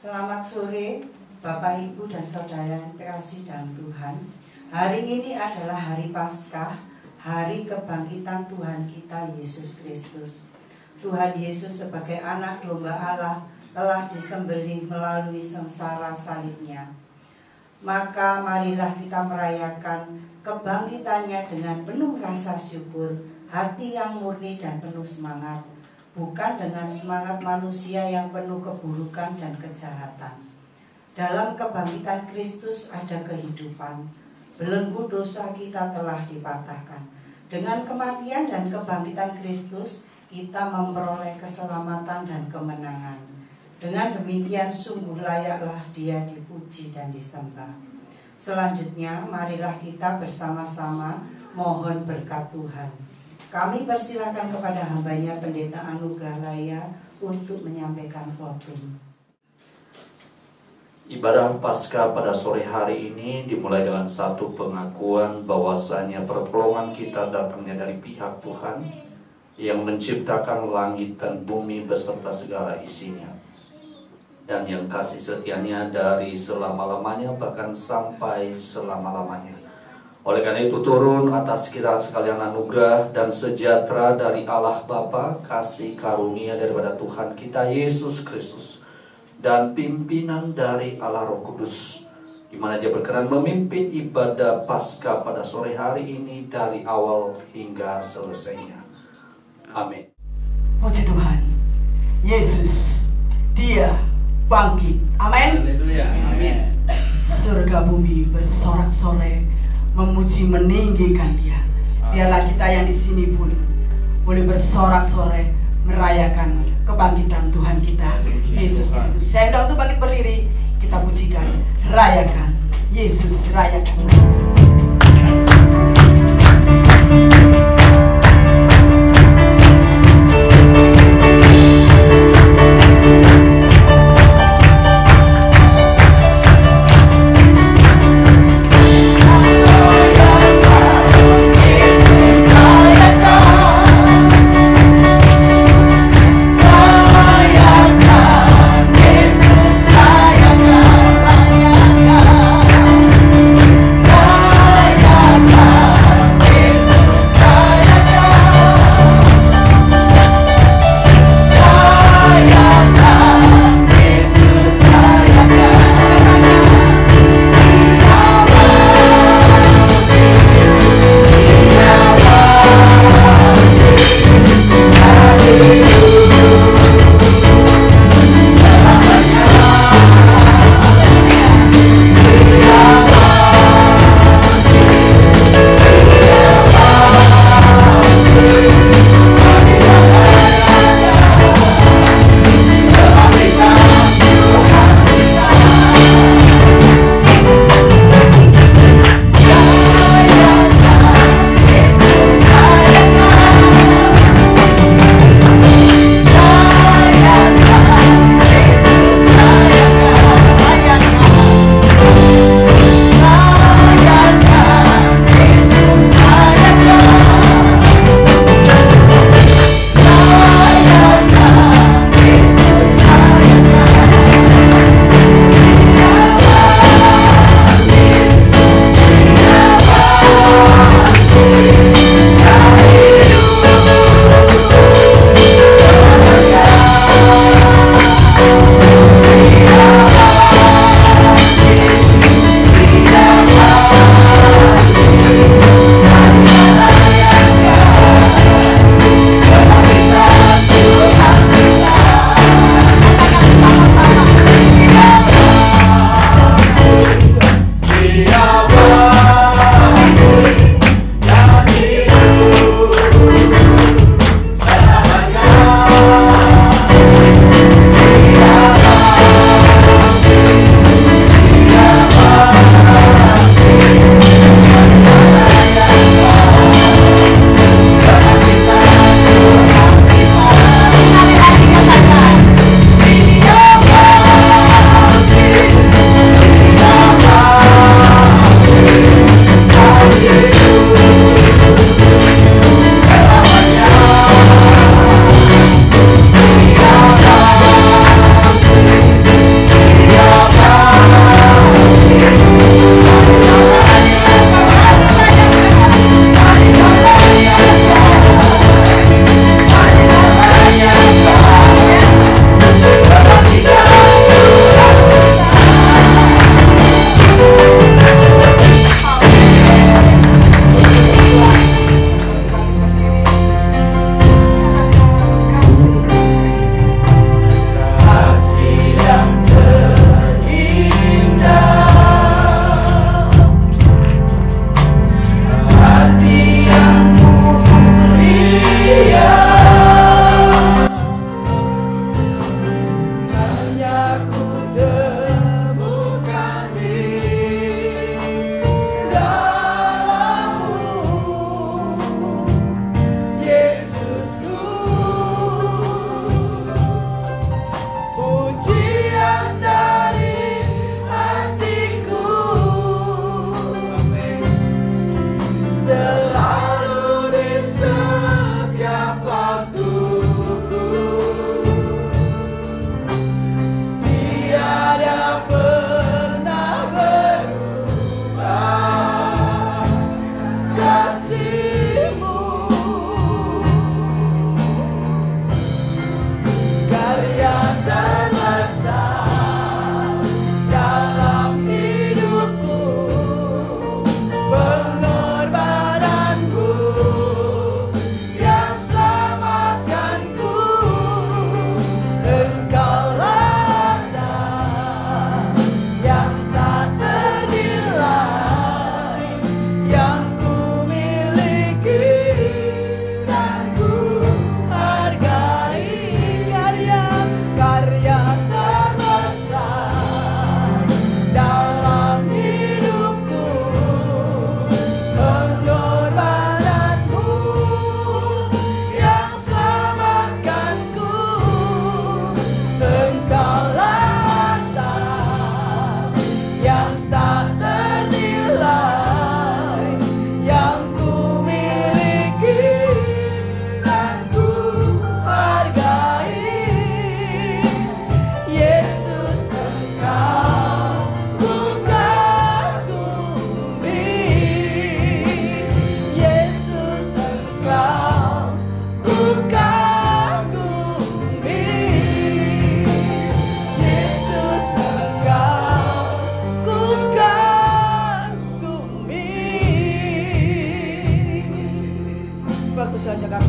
Selamat sore Bapak, Ibu, dan Saudara yang terkasih dalam Tuhan. Hari ini adalah hari Paskah, hari kebangkitan Tuhan kita Yesus Kristus. Tuhan Yesus sebagai anak domba Allah telah disembelih melalui sengsara salibnya. Maka marilah kita merayakan kebangkitannya dengan penuh rasa syukur, hati yang murni dan penuh semangat, bukan dengan semangat manusia yang penuh keburukan dan kejahatan. Dalam kebangkitan Kristus ada kehidupan. Belenggu dosa kita telah dipatahkan. Dengan kematian dan kebangkitan Kristus, kita memperoleh keselamatan dan kemenangan. Dengan demikian sungguh layaklah Dia dipuji dan disembah. Selanjutnya, marilah kita bersama-sama mohon berkat Tuhan. Kami persilakan kepada hambanya Pendeta Anugrah Laya untuk menyampaikan votum. Ibadah Paskah pada sore hari ini dimulai dengan satu pengakuan bahwasanya pertolongan kita datangnya dari pihak Tuhan yang menciptakan langit dan bumi beserta segala isinya, dan yang kasih setianya dari selama-lamanya bahkan sampai selama-lamanya. Oleh karena itu turun atas kita sekalian anugerah dan sejahtera dari Allah Bapa, kasih karunia daripada Tuhan kita Yesus Kristus, dan pimpinan dari Allah Roh Kudus, di mana Dia berkenan memimpin ibadah Paskah pada sore hari ini dari awal hingga selesainya. Amin. Puji Tuhan, Yesus, Dia bangkit. Amin. Amin. Surga bumi bersorak-sorai memuji meninggikan Dia. Biarlah kita yang di sini pun boleh bersorak-sorai merayakan kebangkitan Tuhan kita Yesus Kristus. Saya undang untuk bangkit berdiri, kita pujikan, rayakan Yesus, rayakan. Rayakan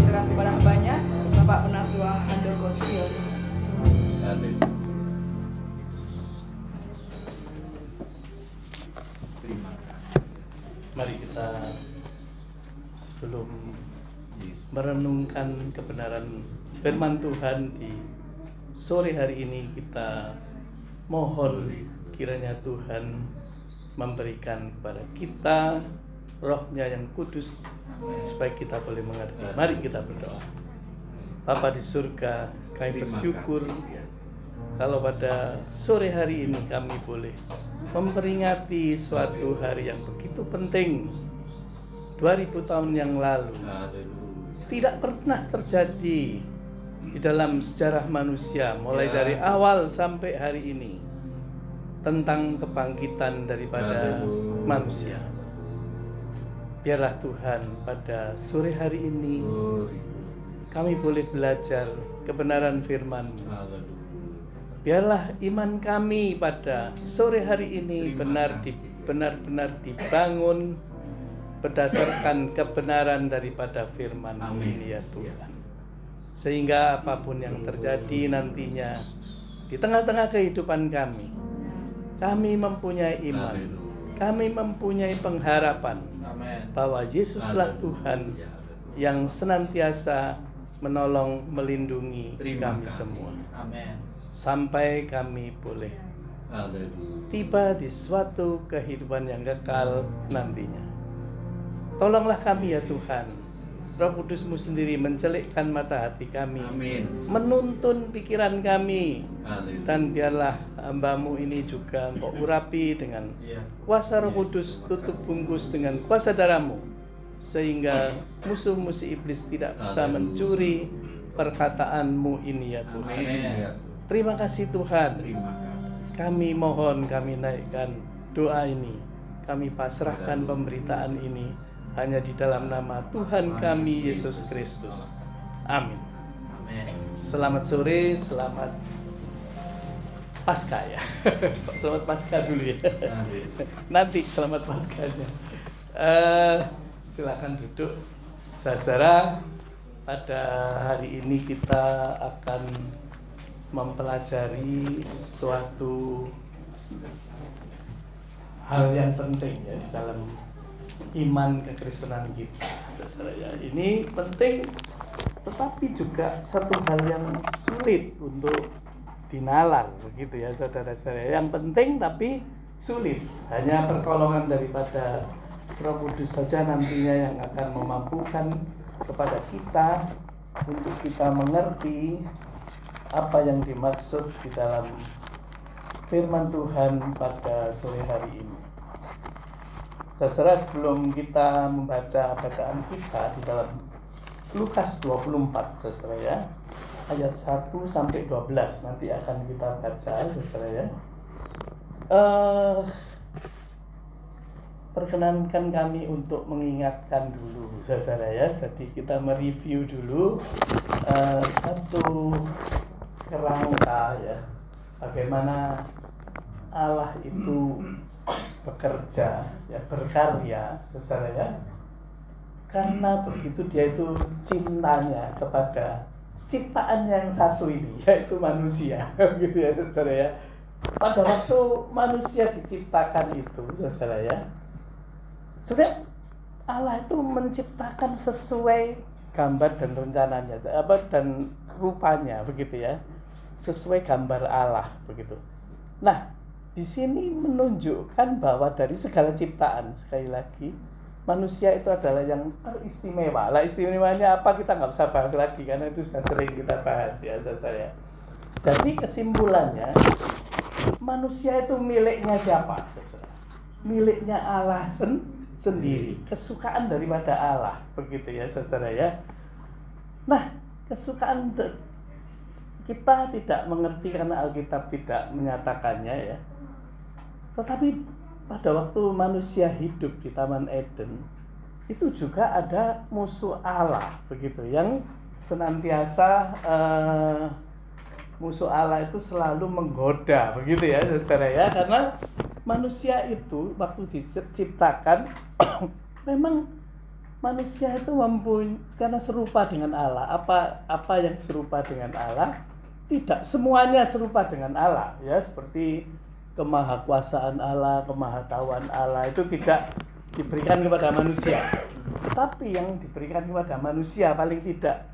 serahkan kepada hambanya Bapak Penatua Handoko Setiyono. Mari kita sebelum merenungkan kebenaran firman Tuhan di sore hari ini, kita mohon kiranya Tuhan memberikan kepada kita Roh-Nya yang kudus supaya kita boleh mengerti. Mari kita berdoa. Bapa di surga, kami bersyukur kalau pada sore hari ini kami boleh memperingati suatu hari yang begitu penting. 2000 tahun yang lalu tidak pernah terjadi di dalam sejarah manusia mulai dari awal sampai hari ini tentang kebangkitan daripada manusia. Biarlah Tuhan pada sore hari ini kami boleh belajar kebenaran firman-Mu. Biarlah iman kami pada sore hari ini benar-benar dibangun berdasarkan kebenaran daripada firman-Mu ini ya Tuhan. Sehingga apapun yang terjadi nantinya di tengah-tengah kehidupan kami mempunyai iman, kami mempunyai pengharapan bahwa Yesuslah Tuhan yang senantiasa menolong, melindungi kami semua. Sampai kami boleh tiba di suatu kehidupan yang kekal nantinya. Tolonglah kami ya Tuhan, Roh Kudus-Mu sendiri mencelikkan mata hati kami, menuntun pikiran kami, dan biarlah hamba-Mu ini juga Engkau urapi dengan kuasa Roh Kudus, tutup bungkus dengan kuasa darah-Mu, sehingga musuh-musuh iblis tidak bisa mencuri perkataan-Mu ini ya Tuhan. Terima kasih Tuhan. Kami mohon, kami naikkan doa ini, kami pasrahkan pemberitaan ini hanya di dalam nama Tuhan kami Yesus Kristus. Amin. Selamat sore, selamat Paskah ya. Selamat Paskah dulu ya. Nanti selamat Paskahnya. Silakan duduk. Saudara, pada hari ini kita akan mempelajari suatu hal yang penting ya di dalam iman kekristenan kita. Saudara ya, ini penting tetapi juga satu hal yang sulit untuk dinalar begitu ya saudara-saudara. Yang penting tapi sulit. Hanya pertolongan daripada Roh Kudus saja nantinya yang akan memampukan kepada kita untuk kita mengerti apa yang dimaksud di dalam firman Tuhan pada sore hari ini. Saudara, sebelum kita membaca bacaan kita di dalam Lukas 24, saudara ya, ayat 1 sampai 12 nanti akan kita baca, saudara ya. Perkenankan kami untuk mengingatkan dulu, saudara ya. Jadi kita mereview dulu satu kerangka ya, bagaimana Allah itu bekerja ya, berkarya, saudara ya. Karena begitu dia itu cintanya kepada ciptaan yang satu ini, yaitu manusia, gitu ya saudara ya. Pada waktu manusia diciptakan itu, saudara ya, sudah Allah itu menciptakan sesuai gambar dan rencananya, dan rupanya begitu ya, sesuai gambar Allah begitu. Nah, di sini menunjukkan bahwa dari segala ciptaan, sekali lagi, manusia itu adalah yang teristimewa. Lah, istimewanya apa kita nggak usah bahas lagi karena itu sudah sering kita bahas ya saya. Jadi kesimpulannya, manusia itu miliknya siapa? Miliknya Allah sendiri, kesukaan daripada Allah begitu ya saudara ya. Nah, kesukaan kita tidak mengerti karena Alkitab tidak menyatakannya ya. Tetapi pada waktu manusia hidup di Taman Eden, itu juga ada musuh Allah begitu yang senantiasa musuh Allah itu selalu menggoda begitu ya saudara ya, karena manusia itu waktu diciptakan memang manusia itu karena serupa dengan Allah. Apa yang serupa dengan Allah? Tidak semuanya serupa dengan Allah, ya, seperti kemahakuasaan Allah, kemahatauan Allah itu tidak diberikan kepada manusia. Tapi yang diberikan kepada manusia paling tidak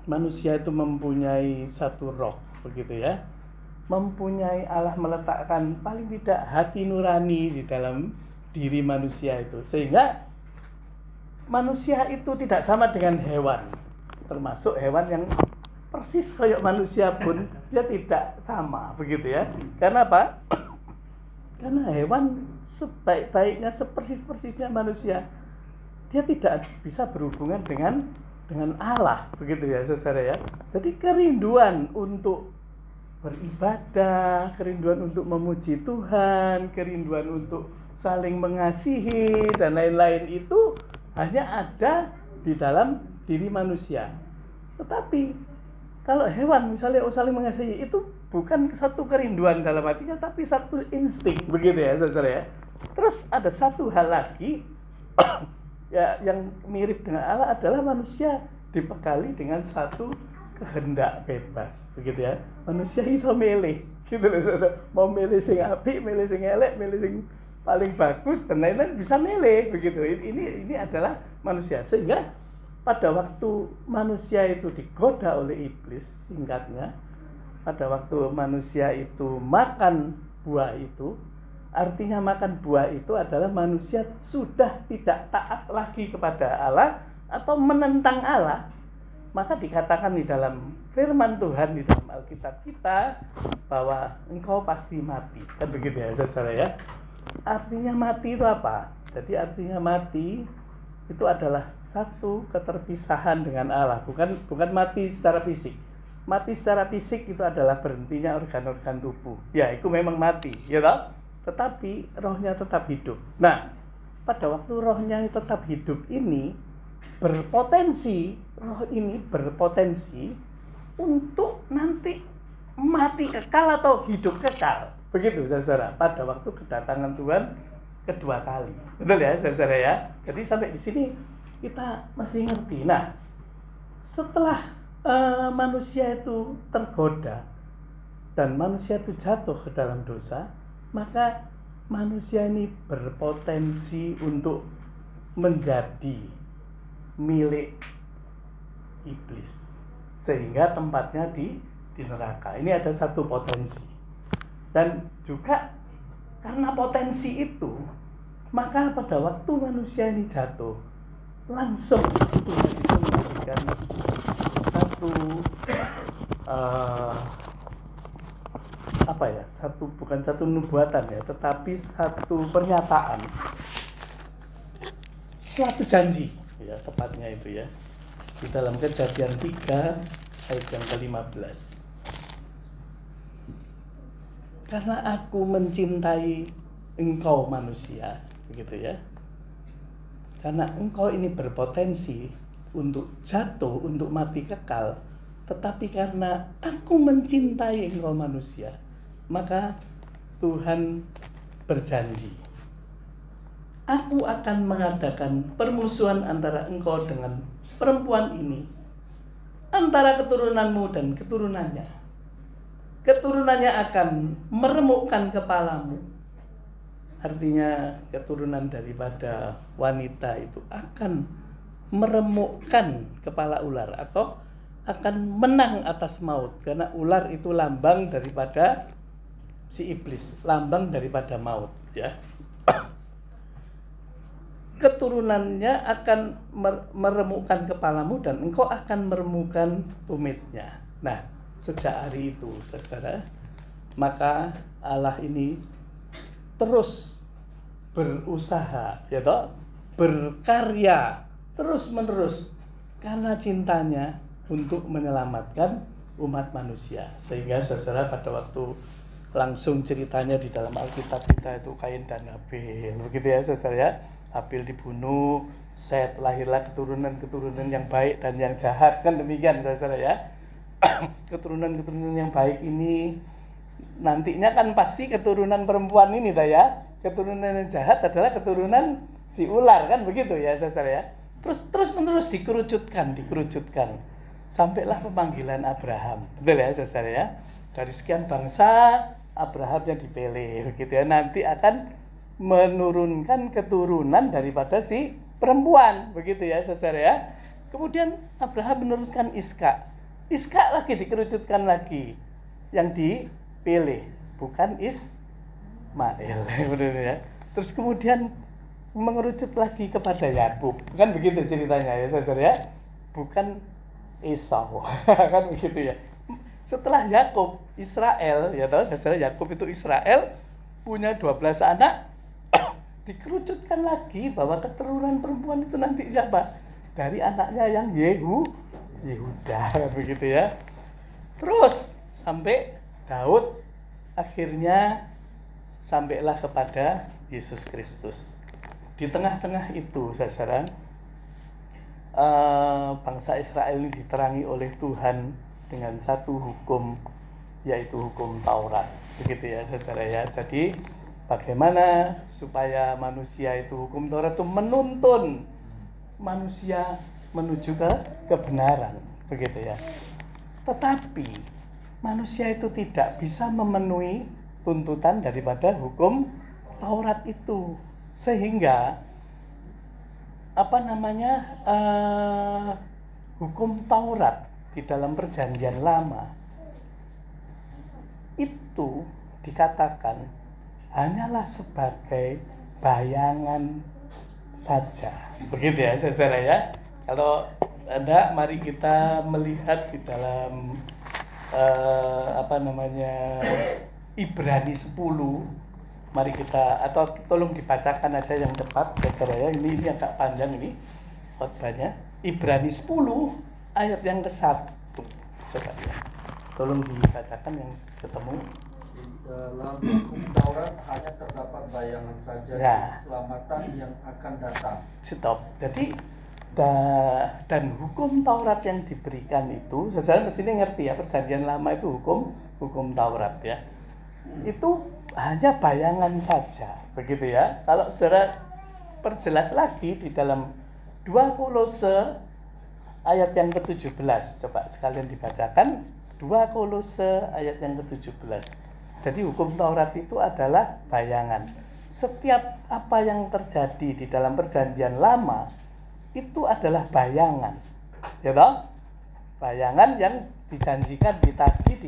manusia itu mempunyai satu roh, begitu ya. Mempunyai Allah meletakkan paling tidak hati nurani di dalam diri manusia itu, sehingga manusia itu tidak sama dengan hewan. Termasuk hewan yang persis kayak manusia pun dia tidak sama, begitu ya. Karena apa? Karena hewan sebaik-baiknya, sepersis-persisnya manusia, dia tidak bisa berhubungan dengan Allah, begitu ya, saudara ya. Jadi kerinduan untuk beribadah, kerinduan untuk memuji Tuhan, kerinduan untuk saling mengasihi dan lain-lain itu hanya ada di dalam diri manusia. Tetapi kalau hewan misalnya saling mengasihi itu bukan satu kerinduan dalam hatinya, tapi satu insting, begitu ya, saudara ya. Terus ada satu hal lagi ya yang mirip dengan Allah adalah manusia dibekali dengan satu kehendak bebas, begitu ya. Manusia iso milih, gitu loh, saudara. Mau milih sing apik, milih sing elek, milih sing paling bagus dan lain-lain bisa milih, begitu. Ini adalah manusia. Sehingga pada waktu manusia itu digoda oleh iblis, singkatnya, pada waktu manusia itu makan buah itu, artinya makan buah itu adalah manusia sudah tidak taat lagi kepada Allah atau menentang Allah. Maka dikatakan di dalam firman Tuhan di dalam Alkitab kita bahwa engkau pasti mati. Kan begitu ya, saudara ya. Artinya mati itu apa? Jadi artinya mati itu adalah satu keterpisahan dengan Allah, bukan mati secara fisik. Mati secara fisik itu adalah berhentinya organ-organ tubuh. Ya, itu memang mati, ya toh? Tetapi rohnya tetap hidup. Nah, pada waktu rohnya tetap hidup ini roh ini berpotensi untuk nanti mati kekal atau hidup kekal. Begitu, saudara, pada waktu kedatangan Tuhan kedua kali. Betul ya, saudara ya? Jadi sampai di sini kita masih ngerti. Nah, setelah manusia itu tergoda dan manusia itu jatuh ke dalam dosa, maka manusia ini berpotensi untuk menjadi milik iblis, sehingga tempatnya di neraka. Ini ada satu potensi. Dan juga karena potensi itu, maka pada waktu manusia ini jatuh, langsung Tuhan itu memberikan bukan satu nubuatan ya, tetapi satu pernyataan, suatu janji ya, tepatnya itu ya, di dalam Kejadian 3 ayat yang ke-15. Karena aku mencintai engkau manusia, begitu ya. Karena engkau ini berpotensi untuk jatuh, untuk mati kekal, tetapi karena aku mencintai engkau manusia, maka Tuhan berjanji, aku akan mengadakan permusuhan antara engkau dengan perempuan ini, antara keturunanmu dan keturunannya. Keturunannya akan meremukkan kepalamu. Artinya keturunan daripada wanita itu akan meremukkan kepala ular atau akan menang atas maut, karena ular itu lambang daripada si iblis, lambang daripada maut ya. Keturunannya akan meremukkan kepalamu dan engkau akan meremukkan tumitnya. Nah, sejak hari itu, saudara, maka Allah ini terus berusaha, ya toh, berkarya terus-menerus karena cintanya untuk menyelamatkan umat manusia. Sehingga saudara, pada waktu langsung ceritanya di dalam Alkitab kita itu Kain dan Habil, begitu ya saudara ya. Habil dibunuh, Set, lahirlah keturunan-keturunan yang baik dan yang jahat, kan demikian saudara ya. Keturunan-keturunan yang baik ini nantinya kan pasti keturunan perempuan ini dah ya. Keturunan yang jahat adalah keturunan si ular, kan begitu ya saudara ya. Terus menerus dikerucutkan sampailah pemanggilan Abraham, betul ya saudara ya. Dari sekian bangsa Abraham yang dipilih begitu ya, nanti akan menurunkan keturunan daripada si perempuan, begitu ya saudara ya. Kemudian Abraham menurunkan Ishak lagi dikerucutkan lagi, yang dipilih bukan Ismail, benar ya. Terus kemudian mengerucut lagi kepada Yakub, kan begitu ceritanya ya saudara ya, bukan Esau, kan begitu ya. Setelah Yakub, Israel, ya tahu saudara, Yakub itu Israel punya 12 anak, dikerucutkan lagi bahwa keturunan perempuan itu nanti siapa? Dari anaknya yang Yehuda, begitu ya. Terus sampai Daud, akhirnya sampailah kepada Yesus Kristus. Di tengah-tengah itu, saudara, bangsa Israel ini diterangi oleh Tuhan dengan satu hukum, yaitu hukum Taurat, begitu ya saudara ya. Jadi bagaimana supaya manusia itu, hukum Taurat itu menuntun manusia menuju ke kebenaran, begitu ya. Tetapi manusia itu tidak bisa memenuhi tuntutan daripada hukum Taurat itu, sehingga hukum Taurat di dalam Perjanjian Lama itu dikatakan hanyalah sebagai bayangan saja, begitu ya saudara ya. Kalau ada, mari kita melihat di dalam Ibrani 10. Mari kita, atau tolong dibacakan aja yang tepat saudara ya. Ini agak panjang ini khotbahnya. Ibrani 10 ayat yang ke-1. Coba ya. Tolong dibacakan yang ketemu. Di dalam hukum Taurat hanya terdapat bayangan saja ya. Keselamatan yang akan datang. Stop. Jadi dan hukum Taurat yang diberikan itu, saudara mestinya ngerti ya, Perjanjian Lama itu hukum Taurat ya. Itu hanya bayangan saja, begitu ya. Kalau saudara perjelas lagi di dalam 2 Kolose ayat yang ke-17, coba sekalian dibacakan 2 Kolose ayat yang ke-17. Jadi hukum Taurat itu adalah bayangan. Setiap apa yang terjadi di dalam Perjanjian Lama itu adalah bayangan, ya toh? Bayangan yang dijanjikan di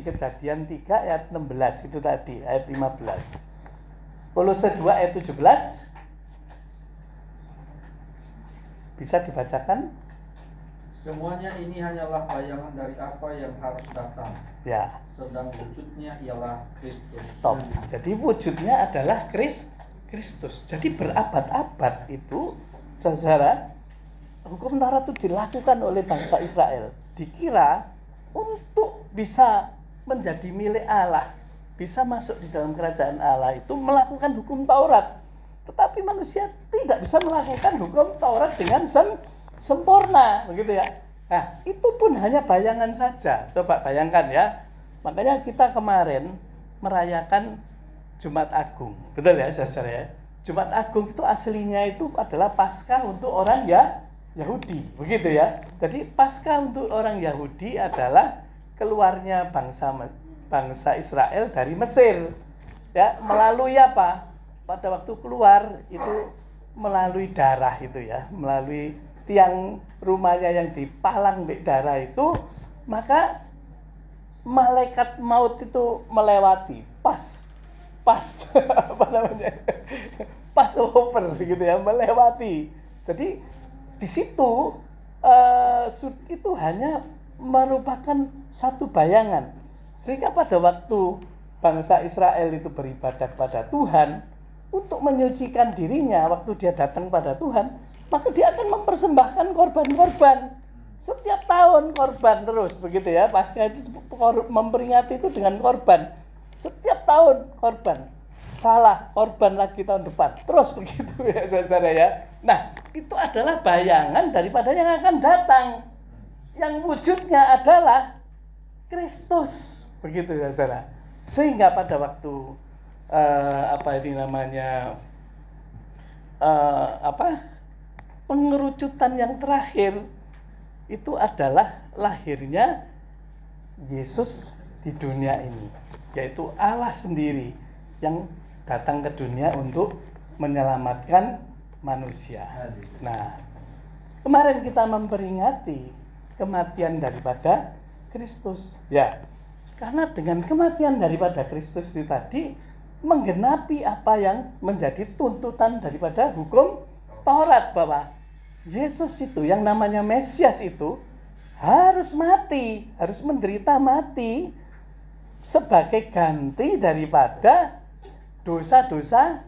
Kejadian 3 ayat 16 itu tadi, ayat 15. Kolose 2 ayat 17 bisa dibacakan. Semuanya ini hanyalah bayangan dari apa yang harus datang. Ya. Sedang wujudnya ialah Kristus. Stop. Jadi wujudnya adalah Kristus. Jadi berabad-abad itu, saudara, hukum Taurat itu dilakukan oleh bangsa Israel. Dikira untuk bisa menjadi milik Allah, bisa masuk di dalam kerajaan Allah itu melakukan hukum Taurat. Tetapi manusia tidak bisa melakukan hukum Taurat dengan sempurna, begitu ya. Nah, itu pun hanya bayangan saja. Coba bayangkan ya. Makanya kita kemarin merayakan Jumat Agung, betul ya saudara ya. Jumat Agung itu aslinya itu adalah Paskah untuk orang Yahudi, begitu ya. Jadi Paskah untuk orang Yahudi adalah keluarnya bangsa Israel dari Mesir. Ya, melalui apa? Pada waktu keluar itu melalui darah itu ya, melalui tiang rumahnya yang dipalang darah itu, maka malaikat maut itu melewati pas apa namanya? Passover gitu ya, melewati. Jadi di situ itu hanya merupakan satu bayangan, sehingga pada waktu bangsa Israel itu beribadah kepada Tuhan untuk menyucikan dirinya, waktu dia datang pada Tuhan, maka dia akan mempersembahkan korban-korban setiap tahun, korban terus begitu ya. Paskah itu memperingati itu dengan korban setiap tahun, korban. Salah, korban lagi tahun depan. Terus begitu ya saudara ya. Nah, itu adalah bayangan daripada yang akan datang. Yang wujudnya adalah Kristus. Begitu ya saudara. Sehingga pada waktu pengerucutan yang terakhir itu adalah lahirnya Yesus di dunia ini, yaitu Allah sendiri yang datang ke dunia untuk menyelamatkan manusia. Nah, kemarin kita memperingati kematian daripada Kristus. Ya, karena dengan kematian daripada Kristus itu tadi menggenapi apa yang menjadi tuntutan daripada hukum Taurat, bahwa Yesus itu yang namanya Mesias itu harus mati, harus menderita mati sebagai ganti daripada dosa-dosa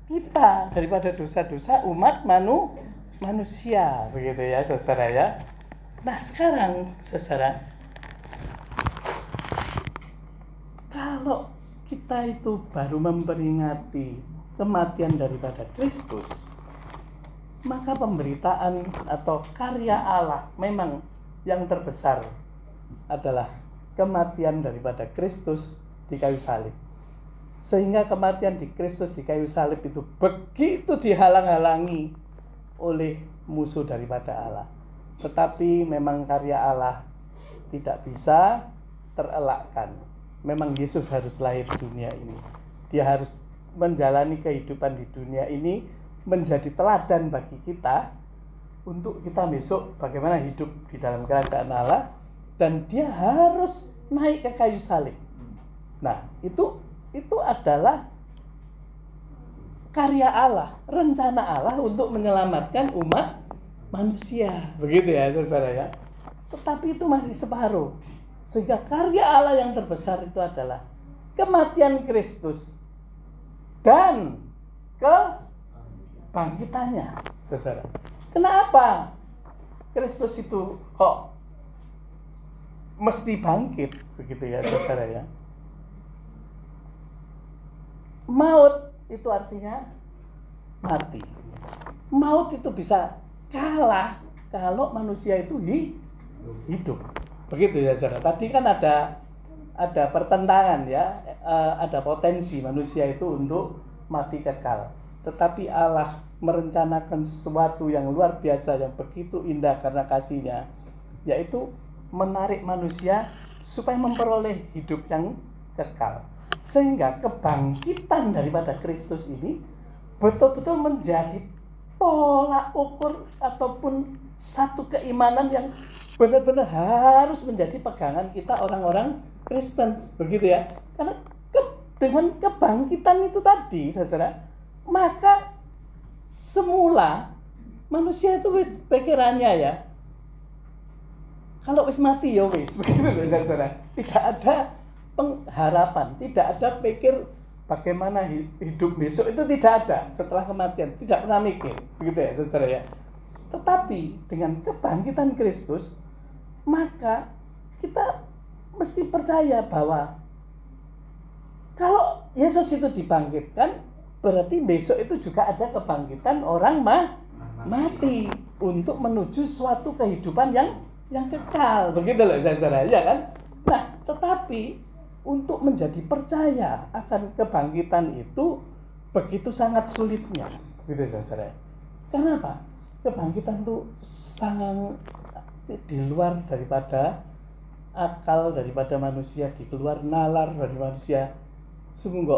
kita, daripada dosa-dosa umat manusia, begitu ya saudara ya. Nah sekarang saudara, kalau kita itu baru memperingati kematian daripada Kristus, maka pemberitaan atau karya Allah memang yang terbesar adalah kematian daripada Kristus di kayu salib. Sehingga kematian di Kristus di kayu salib itu begitu dihalang-halangi oleh musuh daripada Allah. Tetapi memang karya Allah tidak bisa terelakkan. Memang Yesus harus lahir di dunia ini. Dia harus menjalani kehidupan di dunia ini menjadi teladan bagi kita untuk kita besok bagaimana hidup di dalam kerajaan Allah, dan dia harus naik ke kayu salib. Nah, itu adalah karya Allah, rencana Allah untuk menyelamatkan umat manusia. Begitu ya, saudara ya. Tetapi itu masih separuh. Sehingga karya Allah yang terbesar itu adalah kematian Kristus dan kebangkitannya, saudara. Kenapa Kristus itu kok mesti bangkit, begitu ya, saudara ya? Maut itu artinya mati. Maut itu bisa kalah kalau manusia itu hidup. Begitu ya, saudara. Tadi kan ada pertentangan ya, ada potensi manusia itu untuk mati kekal. Tetapi Allah merencanakan sesuatu yang luar biasa, yang begitu indah karena kasih-Nya, yaitu menarik manusia supaya memperoleh hidup yang kekal. Sehingga kebangkitan daripada Kristus ini betul-betul menjadi pola ukur ataupun satu keimanan yang benar-benar harus menjadi pegangan kita orang-orang Kristen, begitu ya. Karena dengan kebangkitan itu tadi, saudara, maka semula manusia itu pikirannya ya, kalau wis mati ya wis, begitu loh saudara. Tidak ada pengharapan, tidak ada pikir bagaimana hidup besok, itu tidak ada setelah kematian, tidak pernah mikir, begitu ya saudara ya. Tetapi dengan kebangkitan Kristus, maka kita mesti percaya bahwa kalau Yesus itu dibangkitkan, berarti besok itu juga ada kebangkitan orang mati untuk menuju suatu kehidupan yang kekal, begitu loh saudara ya kan. Nah, tetapi untuk menjadi percaya akan kebangkitan itu begitu sangat sulitnya, gitu saudara. Karena apa? Kebangkitan itu sangat di luar daripada akal daripada manusia, di luar nalar dari manusia. Sungguh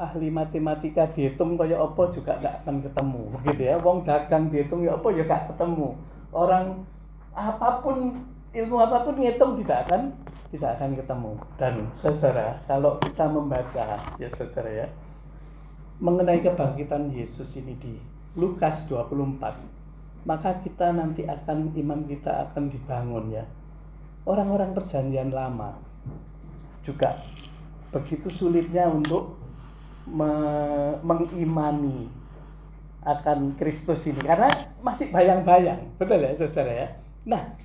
ahli matematika dihitung kaya apa juga gak akan ketemu, begitu ya. Wong dagang dihitung ya apa ya gak ketemu. Orang apapun, ilmu apapun ngitung tidak akan ketemu. Dan saudara, kalau kita membaca ya saudara ya, mengenai kebangkitan Yesus ini di Lukas 24, maka kita nanti iman kita akan dibangun ya. Orang-orang perjanjian lama juga begitu sulitnya untuk mengimani akan Kristus ini karena masih bayang-bayang, betul ya saudara ya. Nah,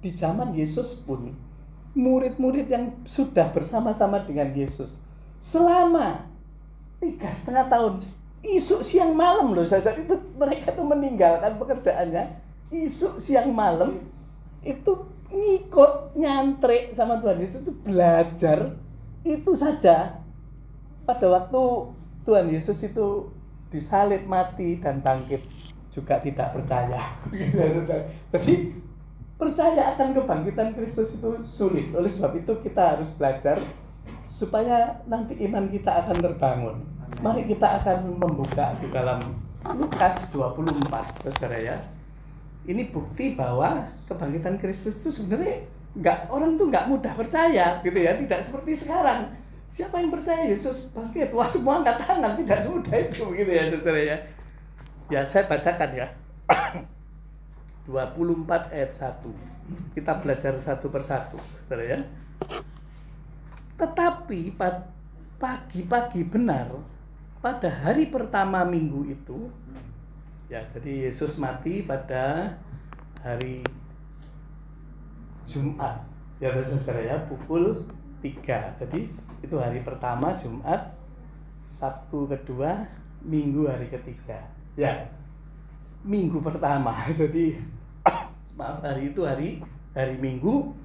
di zaman Yesus pun murid-murid yang sudah bersama-sama dengan Yesus selama 3,5 tahun, isuk siang malam loh saudara, itu mereka tuh meninggalkan pekerjaannya, isuk siang malam itu ngikut nyantrik sama Tuhan Yesus, itu belajar. Itu saja pada waktu Tuhan Yesus itu disalib, mati, dan bangkit juga tidak percaya. Jadi percaya akan kebangkitan Kristus itu sulit. Oleh sebab itu kita harus belajar supaya nanti iman kita akan terbangun. Mari kita akan membuka di dalam Lukas 24, saudara ya. Ini bukti bahwa kebangkitan Kristus itu sebenarnya orang tuh nggak mudah percaya gitu ya, tidak seperti sekarang. Siapa yang percaya Yesus bangkit? Wah, semua angkat tangan, tidak semudah itu gitu ya, saudara ya. Ya, saya bacakan ya. 24 ayat 1. Kita belajar satu persatu, saudara ya. Tetapi pagi-pagi benar pada hari pertama minggu itu, ya, jadi Yesus mati pada hari Jumat, ya saudara ya, pukul 3. Jadi itu hari pertama Jumat, Sabtu kedua, Minggu hari ketiga. Ya, Minggu pertama. Jadi maaf, hari itu hari Minggu.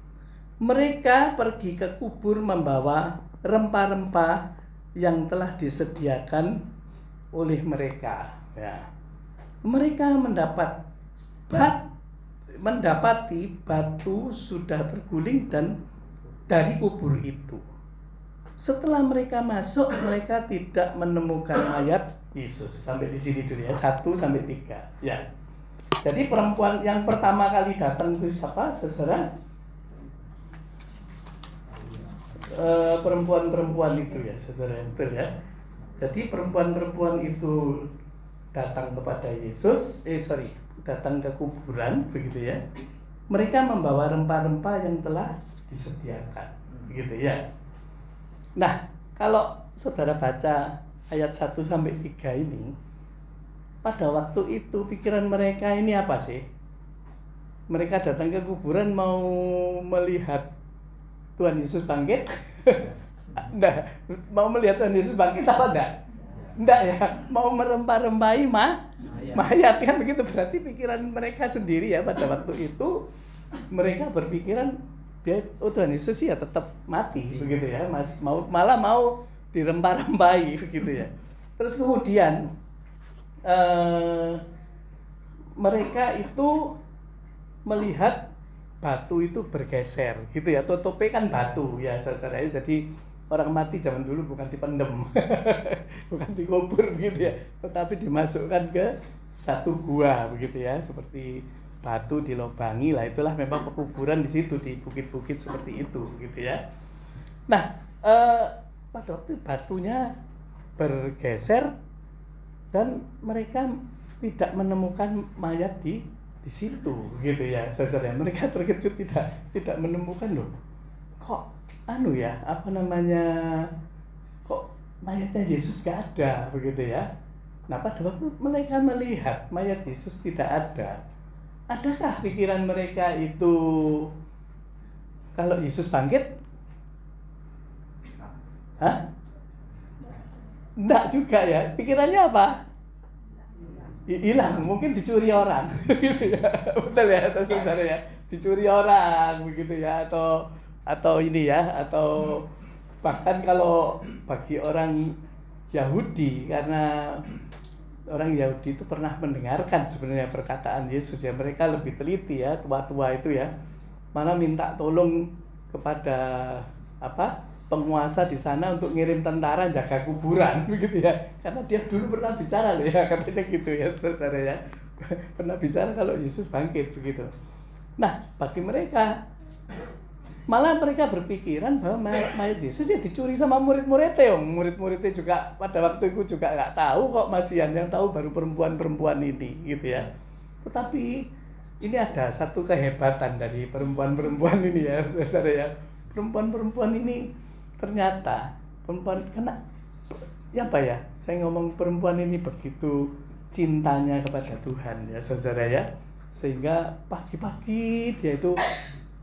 Mereka pergi ke kubur membawa rempah-rempah yang telah disediakan oleh mereka. Ya. Mereka mendapati batu sudah terguling dan dari kubur itu. Setelah mereka masuk, mereka tidak menemukan mayat Yesus. Sampai di sini dulu ya, 1-3. Ya. Jadi perempuan yang pertama kali datang itu siapa, saudara? Perempuan-perempuan itu ya, saudara, betul ya. Jadi perempuan-perempuan itu datang kepada Yesus, datang ke kuburan, begitu ya. Mereka membawa rempah-rempah yang telah disediakan, begitu ya. Nah, kalau saudara baca ayat 1-3 ini, pada waktu itu pikiran mereka ini apa sih? Mereka datang ke kuburan mau melihat Tuhan Yesus bangkit? Nah, mau melihat Tuhan Yesus bangkit apa enggak? Enggak ya, mau merempah-rempahi mayat kan begitu. Berarti pikiran mereka sendiri ya pada waktu itu, mereka berpikiran Tuhan Yesus ya tetap mati begitu ya, malah mau dirempah-rempahi begitu ya. Terus kemudian mereka itu melihat batu itu bergeser gitu ya. Tutupe kan batu ya, saudara. Jadi orang mati zaman dulu bukan dipendem bukan dikubur begitu ya, tetapi dimasukkan ke satu gua begitu ya, seperti batu dilobangi lah. Itulah memang pekuburan di situ, di bukit-bukit seperti itu gitu ya. Nah, pada waktu batunya bergeser dan mereka tidak menemukan mayat di situ gitu ya, saudara. Mereka terkejut, tidak menemukan, loh, kok kok mayatnya Yesus gak ada begitu ya. Nah, pada waktu mereka melihat mayat Yesus tidak ada, adakah pikiran mereka itu kalau Yesus bangkit? Enggak juga ya. Pikirannya apa? Hilang, mungkin dicuri orang gitu ya. Betul ya, saudara ya, dicuri orang begitu ya, atau ini ya, atau bahkan kalau bagi orang Yahudi, karena orang Yahudi itu pernah mendengarkan sebenarnya perkataan Yesus ya, mereka lebih teliti ya, tua-tua itu ya, mana minta tolong kepada penguasa di sana untuk ngirim tentara jaga kuburan begitu ya, karena dia dulu pernah bicara loh ya, katanya gitu ya, saudara ya, pernah bicara kalau Yesus bangkit begitu. Nah, bagi mereka malah mereka berpikiran bahwa mayat Yesus ya dicuri sama murid-muridnya. Murid-muridnya juga pada waktu itu juga nggak tahu kok, masihan yang tahu baru perempuan-perempuan ini gitu ya. Tetapi ini ada satu kehebatan dari perempuan-perempuan ini ya, saudara ya. Perempuan-perempuan ini ternyata saya ngomong perempuan ini begitu cintanya kepada Tuhan ya, saudara ya, sehingga pagi-pagi dia itu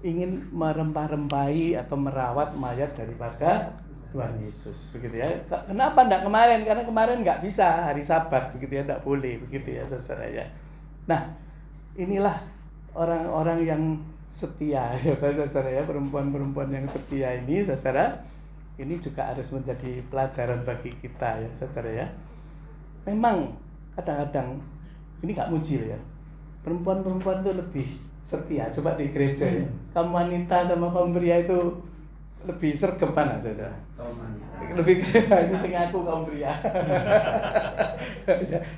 ingin merempah-rempahi atau merawat mayat daripada Tuhan Yesus begitu ya. Kenapa enggak kemarin? Karena kemarin enggak bisa, hari Sabat begitu ya, enggak boleh begitu ya, saudara ya. Nah, inilah orang-orang yang setia ya, saudara ya, perempuan-perempuan yang setia ini, saudara, ini juga harus menjadi pelajaran bagi kita ya, saudara ya. memang kadang-kadang ini nggak muji ya, perempuan-perempuan itu lebih setia. Coba di gereja ya, kaum wanita sama kaum pria itu lebih sergap mana saja? Lebih ini sing aku kaum pria.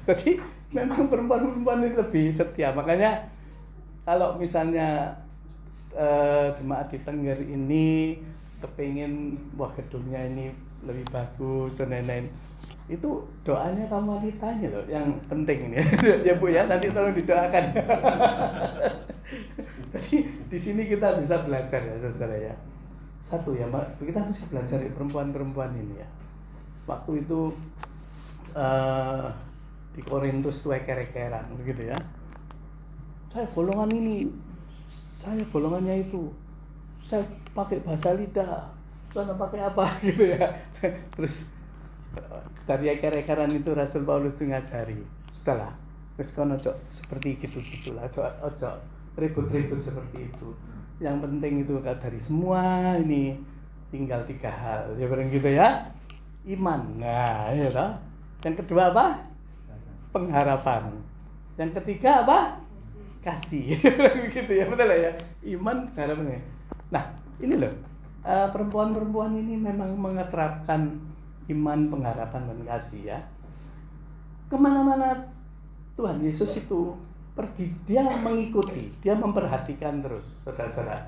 Jadi memang perempuan-perempuan itu lebih setia. Makanya kalau misalnya jemaat di Tengger ini kepingin wah gedungnya ini lebih bagus dan lain-lain, itu doanya kaum wanitanya loh yang penting ini. Ya Bu ya, nanti tolong didoakan. Jadi di sini kita bisa belajar ya saudara ya. Satu ya, kita mesti belajar perempuan-perempuan ini ya. Waktu itu di Korintus tuh eker-ekeran begitu ya. Saya golongan ini, saya golongannya itu, saya pakai bahasa lidah, saya pakai apa gitu ya. Terus dari eker-ekeran itu Rasul Paulus itu ngajari, setelah terus kono seperti gitu-gitulah, ojo ribut-ribut seperti itu. Yang penting itu dari semua ini tinggal 3 hal ya bareng gitu ya. Iman, nah ya toh. Yang kedua apa? Pengharapan. Yang ketiga apa? Kasih. Gitu ya, betul ya. Iman, pengharapan. Nah ini loh, perempuan-perempuan ini memang mengeterapkan iman, pengharapan, dan kasih ya. Kemana-mana Tuhan Yesus itu pergi, dia mengikuti, dia memperhatikan terus, saudara-saudara.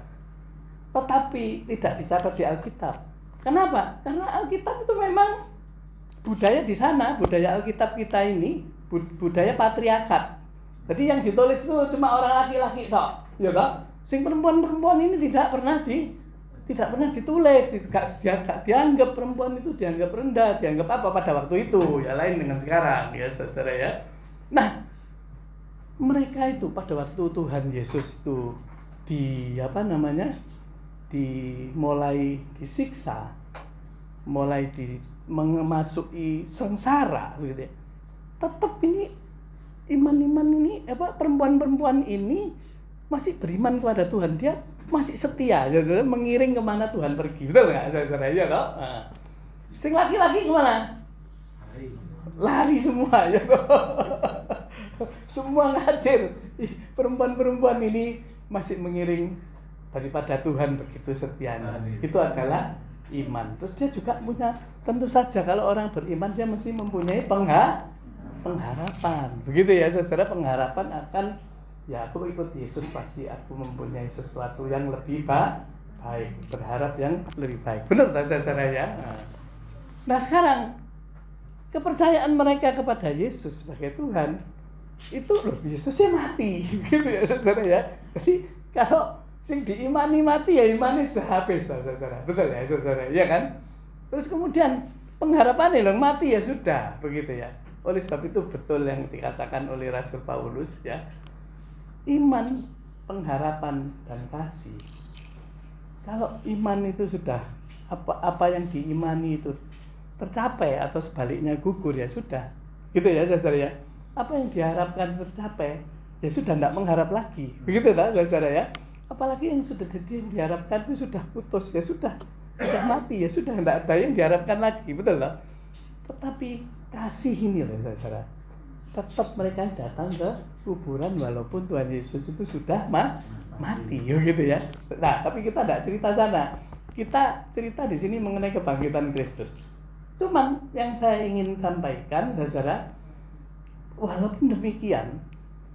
Tetapi tidak dicatat di Alkitab. Kenapa? Karena Alkitab itu memang budaya di sana, budaya Alkitab kita ini, budaya patriarkat. Jadi yang ditulis itu cuma orang laki-laki tok, ya toh. Sing perempuan-perempuan ini tidak pernah ditulis, tidak dianggap perempuan itu dianggap rendah, dianggap apa pada waktu itu, ya lain dengan sekarang, ya saudara ya. Nah, mereka itu pada waktu Tuhan Yesus itu mulai disiksa, mulai memasuki sengsara gitu ya. Tetap ini iman-iman ini perempuan-perempuan ini masih beriman kepada Tuhan, dia masih setia, ya, mengiring kemana Tuhan pergi, betul nggak saudara ya toh? Nah. Sing laki-laki kemana? Lari semua ya toh. Semua ngajir. Perempuan-perempuan ini masih mengiring daripada Tuhan begitu setianya. Itu adalah iman. Terus dia juga punya, tentu saja kalau orang beriman dia mesti mempunyai pengharapan. Begitu ya saudara, pengharapan akan ya aku ikut Yesus pasti aku mempunyai sesuatu yang lebih baik. Berharap yang lebih baik. Benar tak saudara ya? Nah sekarang kepercayaan mereka kepada Yesus sebagai Tuhan itu loh, Yesusnya mati gitu ya saudara ya. Jadi kalau sing diimani mati ya imani sehabis saudara, betul ya saudara ya kan. Terus kemudian pengharapannya loh mati ya sudah begitu ya. Oleh sebab itu betul yang dikatakan oleh Rasul Paulus ya, iman, pengharapan, dan kasih. Kalau iman itu sudah apa yang diimani itu tercapai atau sebaliknya gugur ya sudah gitu ya saudara ya. Apa yang diharapkan tercapai ya sudah tidak mengharap lagi, begitu tak saudara ya. Apalagi yang sudah diharapkan itu sudah putus ya sudah mati ya sudah tidak ada yang diharapkan lagi, betul tak. Tetapi kasih ini loh saudara, tetap mereka datang ke kuburan walaupun Tuhan Yesus itu sudah mati gitu ya. Nah tapi kita tidak cerita sana, kita cerita di sini mengenai kebangkitan Kristus. Cuman yang saya ingin sampaikan saudara, walaupun demikian,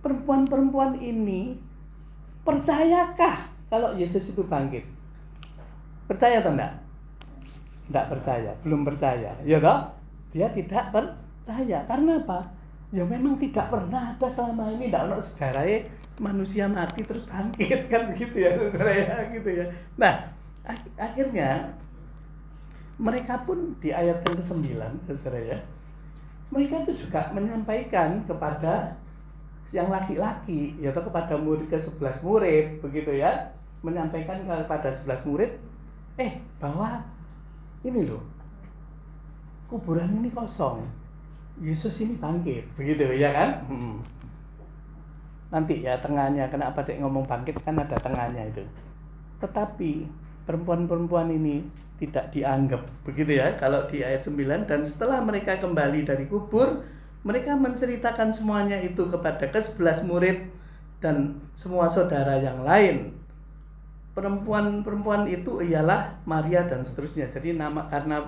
perempuan-perempuan ini percayakah kalau Yesus itu bangkit? Percaya atau enggak? Enggak percaya, belum percaya. Ya toh? Dia tidak percaya. Karena apa? Ya memang tidak pernah ada selama ini, enggak ada sejarahnya manusia mati terus bangkit kan begitu ya saudara ya gitu ya. Nah, akhirnya mereka pun di ayat yang ke-9 saudara ya, mereka itu juga menyampaikan kepada yang laki-laki, yaitu kepada murid ke-11 murid, begitu ya, menyampaikan kepada 11 murid, bahwa ini loh, kuburan ini kosong, Yesus ini bangkit, begitu ya kan? Nanti ya tengahnya, kenapa Cek ngomong bangkit kan ada tengahnya itu. Tetapi perempuan-perempuan ini tidak dianggap, begitu ya, kalau di ayat 9, dan setelah mereka kembali dari kubur, mereka menceritakan semuanya itu kepada ke-11 murid dan semua saudara yang lain. Perempuan-perempuan itu ialah Maria dan seterusnya. Jadi karena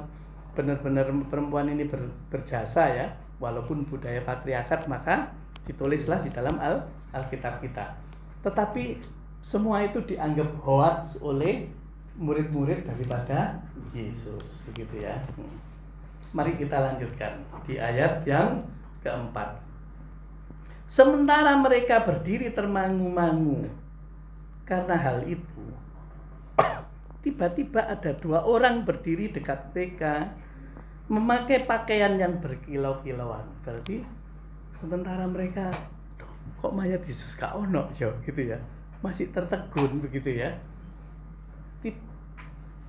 benar-benar perempuan ini berjasa ya, walaupun budaya patriarkat, maka ditulislah di dalam Alkitab kita. Tetapi semua itu dianggap hoax oleh murid-murid daripada Yesus, gitu ya. Mari kita lanjutkan di ayat yang keempat. Sementara mereka berdiri termangu-mangu karena hal itu, tiba-tiba ada 2 orang berdiri dekat mereka memakai pakaian yang berkilau-kilauan. Berarti sementara mereka, kok mayat Yesus gak ono yo, gitu ya, masih tertegun begitu ya.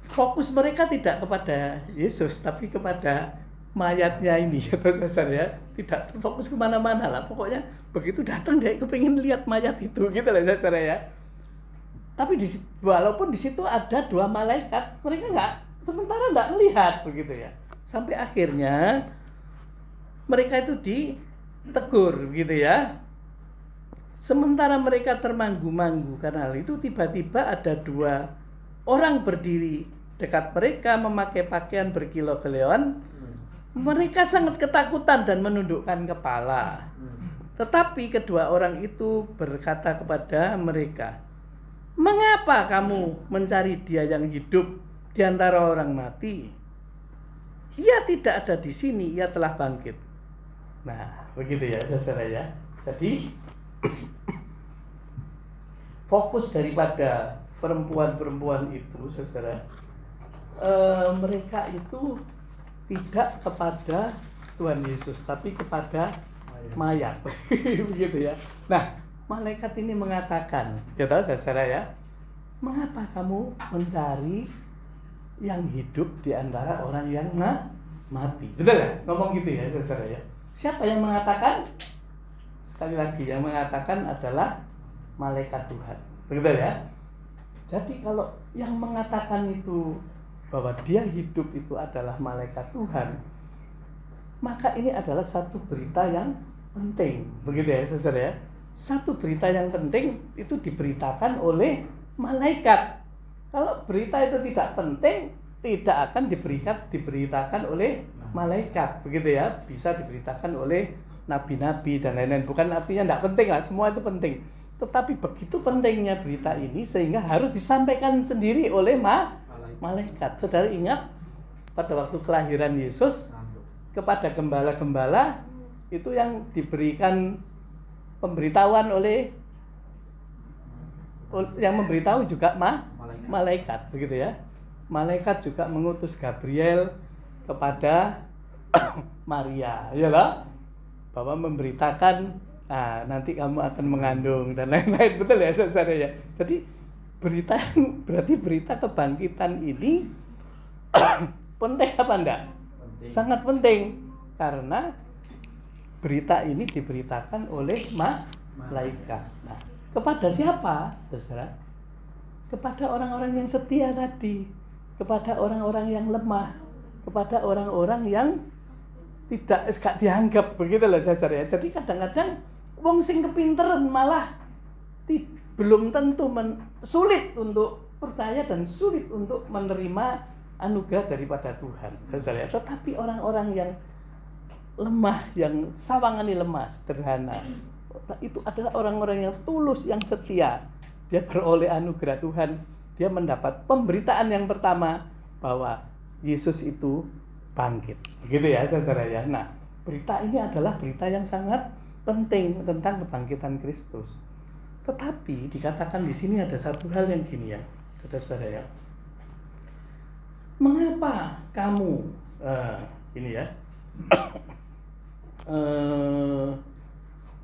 Fokus mereka tidak kepada Yesus, tapi kepada mayatnya ini, ya ya. Tidak fokus kemana-mana lah. Pokoknya begitu datang dia kepingin lihat mayat itu, gitu lah saudara ya. Tapi walaupun di situ ada 2 malaikat, mereka sementara nggak melihat begitu ya. Sampai akhirnya mereka itu ditegur, gitu ya. Sementara mereka termanggu-manggu karena hal itu, tiba-tiba ada 2 orang berdiri dekat mereka memakai pakaian berkilau-kilauan. Mereka sangat ketakutan dan menundukkan kepala. Tetapi kedua orang itu berkata kepada mereka, "Mengapa kamu mencari Dia yang hidup di antara orang mati? Ia tidak ada di sini, Ia telah bangkit." Nah, begitu ya saudara ya. Jadi fokus daripada perempuan-perempuan itu, saudara, mereka itu tidak kepada Tuhan Yesus, tapi kepada mayat. Begitu ya. Nah, malaikat ini mengatakan, ya tahu saudara ya, "Mengapa kamu mencari yang hidup di antara orang yang mati?" Betul ya? Ngomong gitu ya saudara ya. Siapa yang mengatakan? Sekali lagi, yang mengatakan adalah malaikat Tuhan. Begitu ya? Jadi kalau yang mengatakan itu bahwa dia hidup itu adalah malaikat Tuhan, maka ini adalah satu berita yang penting. Begitu ya saudara ya. Satu berita yang penting itu diberitakan oleh malaikat. Kalau berita itu tidak penting, tidak akan diberitakan oleh malaikat. Begitu ya. Bisa diberitakan oleh nabi-nabi dan lain-lain. Bukan artinya tidak penting lah, semua itu penting. Tetapi begitu pentingnya berita ini sehingga harus disampaikan sendiri oleh malaikat. Saudara ingat pada waktu kelahiran Yesus, kepada gembala-gembala itu yang diberikan pemberitahuan oleh yang memberitahu juga malaikat, begitu ya. Malaikat juga mengutus Gabriel kepada Maria, ya lah, bahwa memberitakan, nanti kamu akan mengandung dan lain-lain, betul ya saudara ya. Jadi berarti berita kebangkitan ini penting apa enggak? Sangat penting, karena berita ini diberitakan oleh malaikat. Nah, kepada siapa, saudara? Kepada orang-orang yang setia tadi, kepada orang-orang yang lemah, kepada orang-orang yang tidak dianggap, begitu loh saudara ya. Jadi kadang-kadang wong sing kepinteran malah belum tentu sulit untuk percaya dan sulit untuk menerima anugerah daripada Tuhan, saudara. Tetapi orang-orang yang lemah, yang sawangane lemah, sederhana, itu adalah orang-orang yang tulus, yang setia. Dia beroleh anugerah Tuhan, dia mendapat pemberitaan yang pertama bahwa Yesus itu bangkit. Begitu ya saudara ya. Nah, berita ini adalah berita yang sangat penting tentang kebangkitan Kristus. Tetapi dikatakan di sini ada satu hal yang gini ya, saudara ya. Mengapa kamu ini ya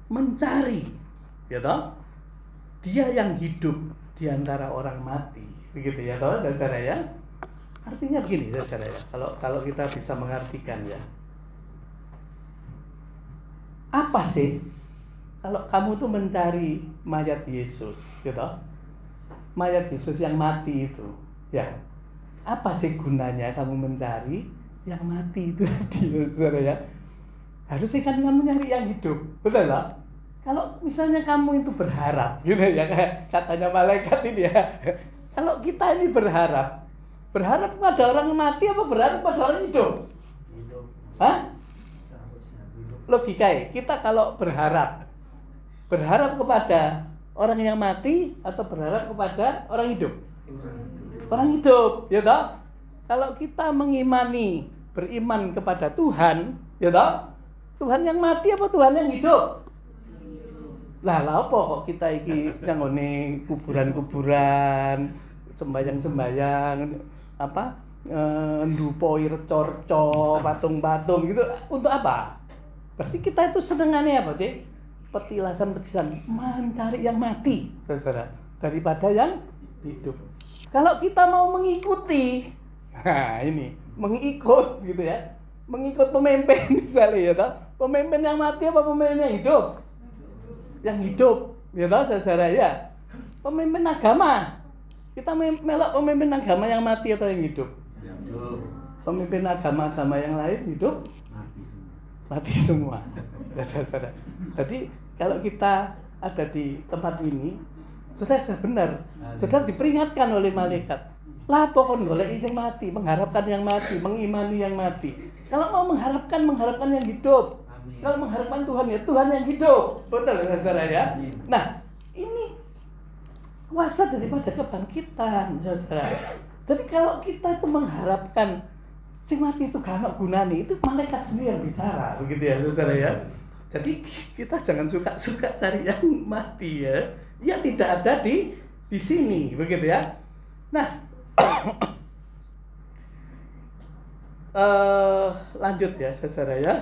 mencari, ya toh, Dia yang hidup di antara orang mati, begitu ya toh, saudara ya. Artinya begini saudara ya, kalau kita bisa mengartikan ya, apa sih kalau kamu tuh mencari mayat Yesus, gitu, mayat Yesus yang mati itu, ya, apa sih gunanya kamu mencari yang mati itu tadi, saudara ya? harusnya kan kamu nyari yang hidup, betul tak? Kalau misalnya kamu itu berharap, gitu ya, katanya malaikat ini ya. Kalau kita ini berharap pada orang mati apa berharap pada orang hidup? Hah? Logikanya, kita kalau berharap kepada orang yang mati atau berharap kepada orang hidup? Orang hidup, ya toh? Kalau kita beriman kepada Tuhan, ya toh? Tuhan yang mati apa Tuhan yang hidup? Lah apa kok kita iki nyanggone kuburan-kuburan, sembayang-sembayang, ndupoi reca-reca, patung-patung gitu. Untuk apa? Berarti kita itu senengannya apa, Cik? Petilasan-petilasan, mencari yang mati, saudara, daripada yang hidup. Kalau kita mau mengikuti, nah ini, mengikut gitu ya, mengikut pemimpin misalnya ya toh, pemimpin yang mati apa pemimpin yang hidup? Yang hidup, ya toh saudara ya. Pemimpin agama, kita melok pemimpin agama yang mati atau yang hidup? Pemimpin agama-agama yang lain hidup? Mati semua. Saudara. Jadi kalau kita ada di tempat ini, saudara benar, saudara diperingatkan oleh malaikat. Lah pokoknya golek yang mati, mengharapkan yang mati, mengimani yang mati. Kalau mau mengharapkan yang hidup. Kalau mengharapkan Tuhan ya Tuhan yang hidup, betul saudara ya. Nah ini kuasa daripada kebangkitan, saudara. Jadi kalau kita itu mengharapkan sing mati itu gak ono gunane, itu malaikat sendiri yang bicara, begitu ya saudara ya. Jadi kita jangan suka cari yang mati ya, yang tidak ada di sini, begitu ya. Nah, lanjut ya saudara ya.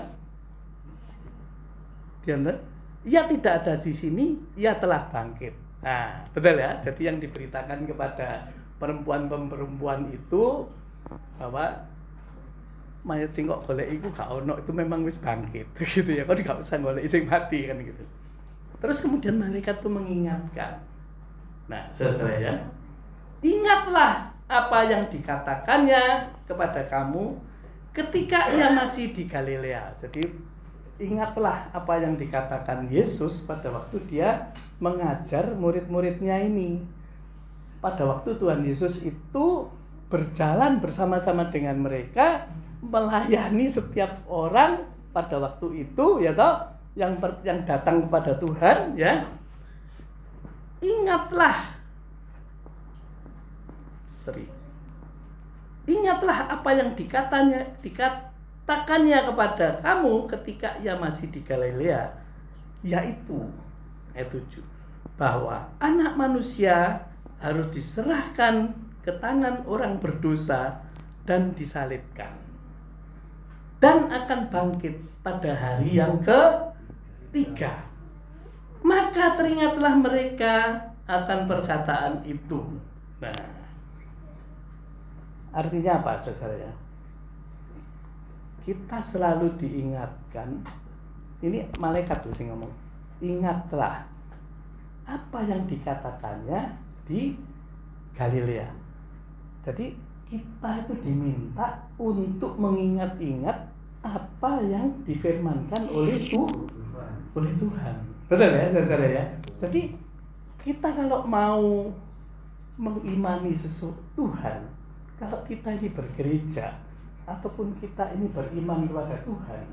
Ia tidak ada di sini, ia telah bangkit. Nah, betul ya. Jadi yang diberitakan kepada perempuan itu bahwa mayat sing kok golek iku gak ono, itu memang wis bangkit gitu ya. Kok gak usah golek sing mati kan gitu. Terus kemudian malaikat itu mengingatkan. Nah, saudara ya. Ingatlah apa yang dikatakannya kepada kamu ketika ia masih di Galilea. Jadi ingatlah apa yang dikatakan Yesus pada waktu dia mengajar murid-muridnya ini. Pada waktu Tuhan Yesus itu berjalan bersama-sama dengan mereka, melayani setiap orang pada waktu itu, ya toh, yang datang kepada Tuhan, ya. Ingatlah apa yang dikatakannya kepada kamu ketika ia masih di Galilea, yaitu ayat 7, bahwa anak manusia harus diserahkan ke tangan orang berdosa dan disalibkan, dan akan bangkit pada hari yang ketiga. Maka teringatlah mereka akan perkataan itu. Nah, artinya apa saudara? Kita selalu diingatkan, ini malaikat tuh sih ngomong, ingatlah apa yang dikatakannya di Galilea. Jadi kita itu diminta untuk mengingat-ingat apa yang difirmankan oleh Tuhan. Betul ya saudara ya. Jadi kita kalau mau mengimani Tuhan, kalau kita ini bergereja ataupun kita ini beriman kepada Tuhan,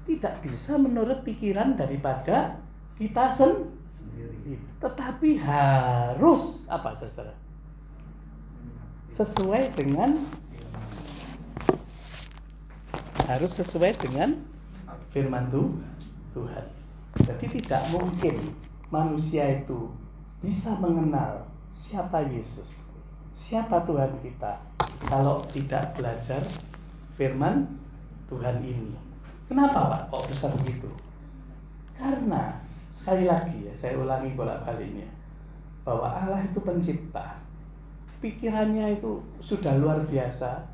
tidak bisa menurut pikiran daripada kita sendiri, tetapi harus apa saudara? Sesuai dengan firman Tuhan. Jadi tidak mungkin manusia itu bisa mengenal siapa Yesus, siapa Tuhan kita, kalau tidak belajar firman Tuhan ini. Kenapa Pak kok bisa begitu? Karena sekali lagi ya, saya ulangi bolak-baliknya, bahwa Allah itu pencipta. Pikirannya itu sudah luar biasa,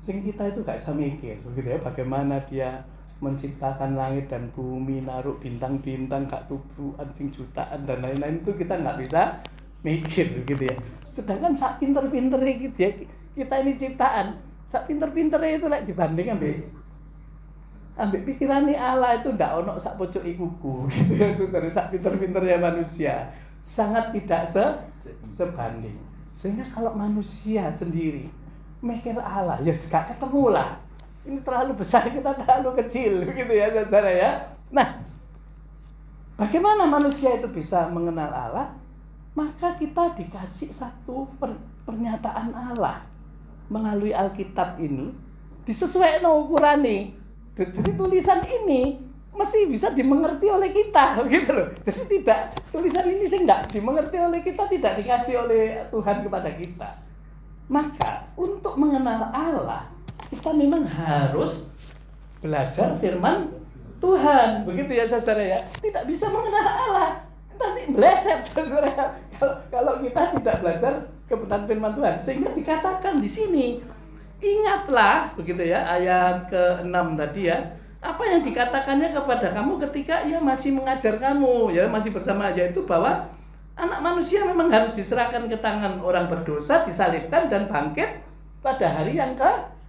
sehingga kita itu gak bisa mikir, begitu ya, bagaimana dia menciptakan langit dan bumi, naruh bintang-bintang, gak tubuhan sing jutaan dan lain-lain, itu kita gak bisa mikir, begitu ya. Sedangkan sak pinter-pinternya gitu ya, kita ini ciptaan, sak pinter-pinternya itu dibanding ambek pikirannya Allah itu ndak ono sak pojok ikuku gitu ya saudara, sak pinter-pinternya manusia sangat tidak sebanding. Sehingga kalau manusia sendiri mikir Allah ya gak ketemu lah. Ini terlalu besar, kita terlalu kecil begitu ya saudara ya. Nah, bagaimana manusia itu bisa mengenal Allah? Maka kita dikasih satu pernyataan Allah melalui Alkitab ini disesuaikan ukuran nih. Jadi tulisan ini mesti bisa dimengerti oleh kita, gitu loh. Jadi tidak, tulisan ini sih enggak dimengerti oleh kita, tidak dikasih oleh Tuhan kepada kita. Maka untuk mengenal Allah, kita memang harus belajar firman Tuhan, begitu ya saudara ya. Tidak bisa mengenal Allah, nanti meleset saudara. Kalau kita tidak belajar kebenaran firman Tuhan, sehingga dikatakan di sini, ingatlah, begitu ya, ayat ke-6 tadi ya. Apa yang dikatakannya kepada kamu ketika ia masih mengajar kamu, ya masih bersama aja itu bahwa anak manusia memang harus diserahkan ke tangan orang berdosa, disalibkan dan bangkit pada hari yang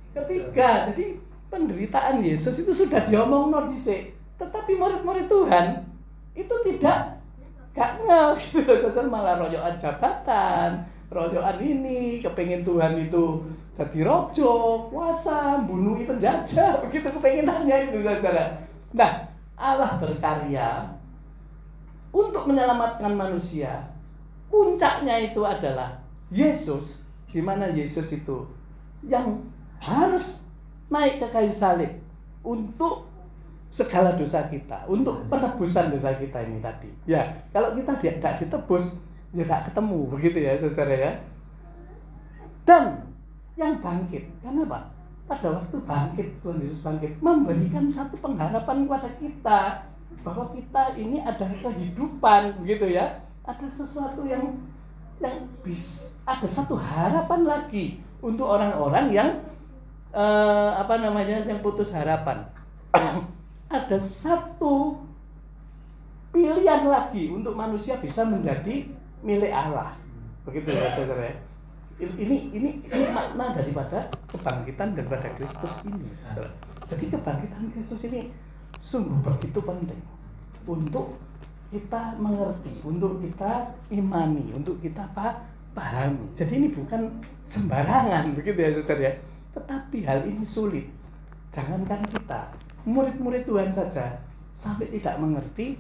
ketiga. Jadi penderitaan Yesus itu sudah diomong dhisik. Tetapi murid-murid Tuhan itu gak ngeh gitu, malah royokan jabatan, royokan ini, kepengin Tuhan itu jadi rojo, kuasa, bunuhi penjajah, begitu kepenginannya itu saudara. Nah, Allah berkarya untuk menyelamatkan manusia. Puncaknya itu adalah Yesus, di mana Yesus itu yang harus naik ke kayu salib untuk segala dosa kita, untuk penebusan dosa kita ini tadi. Ya, kalau kita tidak ditebus, ya tidak ketemu, begitu ya saudara ya. Dan yang bangkit, karena apa? Pada waktu bangkit, Tuhan Yesus bangkit, memberikan satu pengharapan kepada kita bahwa kita ini ada kehidupan, begitu ya. Ada sesuatu yang ada satu harapan lagi untuk orang-orang yang yang putus harapan. Ada satu pilihan lagi untuk manusia bisa menjadi milik Allah, begitu ya saudara ya. Ini makna daripada kebangkitan daripada Kristus ini. Jadi kebangkitan Kristus ini sungguh begitu penting untuk kita mengerti, untuk kita imani, untuk kita pahami. Jadi ini bukan sembarangan, begitu ya saudara ya. Tetapi hal ini sulit. Jangankan kita, murid-murid Tuhan saja sampai tidak mengerti,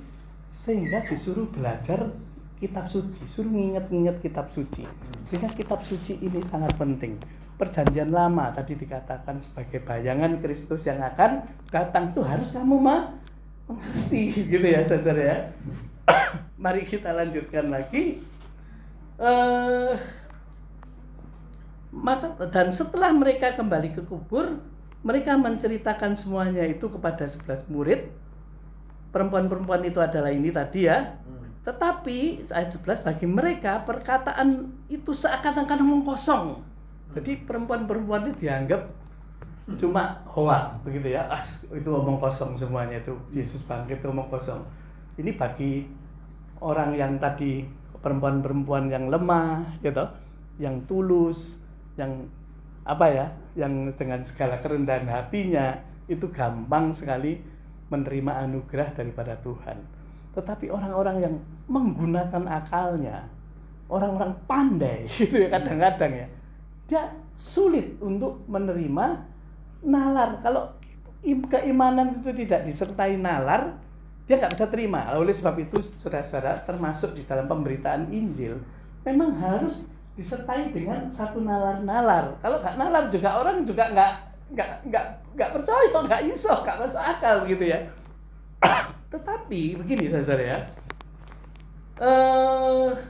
sehingga disuruh belajar kitab suci, suruh nginget-nginget kitab suci. Sehingga kitab suci ini sangat penting. Perjanjian lama tadi dikatakan sebagai bayangan Kristus yang akan datang, itu harus kamu mengerti, gitu ya saudara ya. Mari kita lanjutkan lagi. Dan setelah mereka kembali ke kubur, mereka menceritakan semuanya itu kepada 11 murid. Perempuan-perempuan itu adalah ini tadi ya. Tetapi ayat 11, bagi mereka perkataan itu seakan-akan omong kosong. Jadi perempuan-perempuan itu dianggap cuma hoak, begitu ya. Itu omong kosong semuanya, itu Yesus bangkit itu omong kosong. Ini bagi orang yang tadi, perempuan-perempuan yang lemah gitu, yang tulus, yang yang dengan segala kerendahan hatinya itu gampang sekali menerima anugerah daripada Tuhan. Tetapi orang-orang yang menggunakan akalnya, orang-orang pandai gitu ya, kadang-kadang ya, dia sulit untuk menerima nalar. Kalau keimanan itu tidak disertai nalar, dia nggak bisa terima. Oleh sebab itu, saudara-saudara, termasuk di dalam pemberitaan Injil, memang harus disertai dengan satu nalar-nalar. Kalau nggak nalar juga orang juga nggak percaya, nggak iso, nggak masuk akal gitu ya. Tetapi begini saudara ya,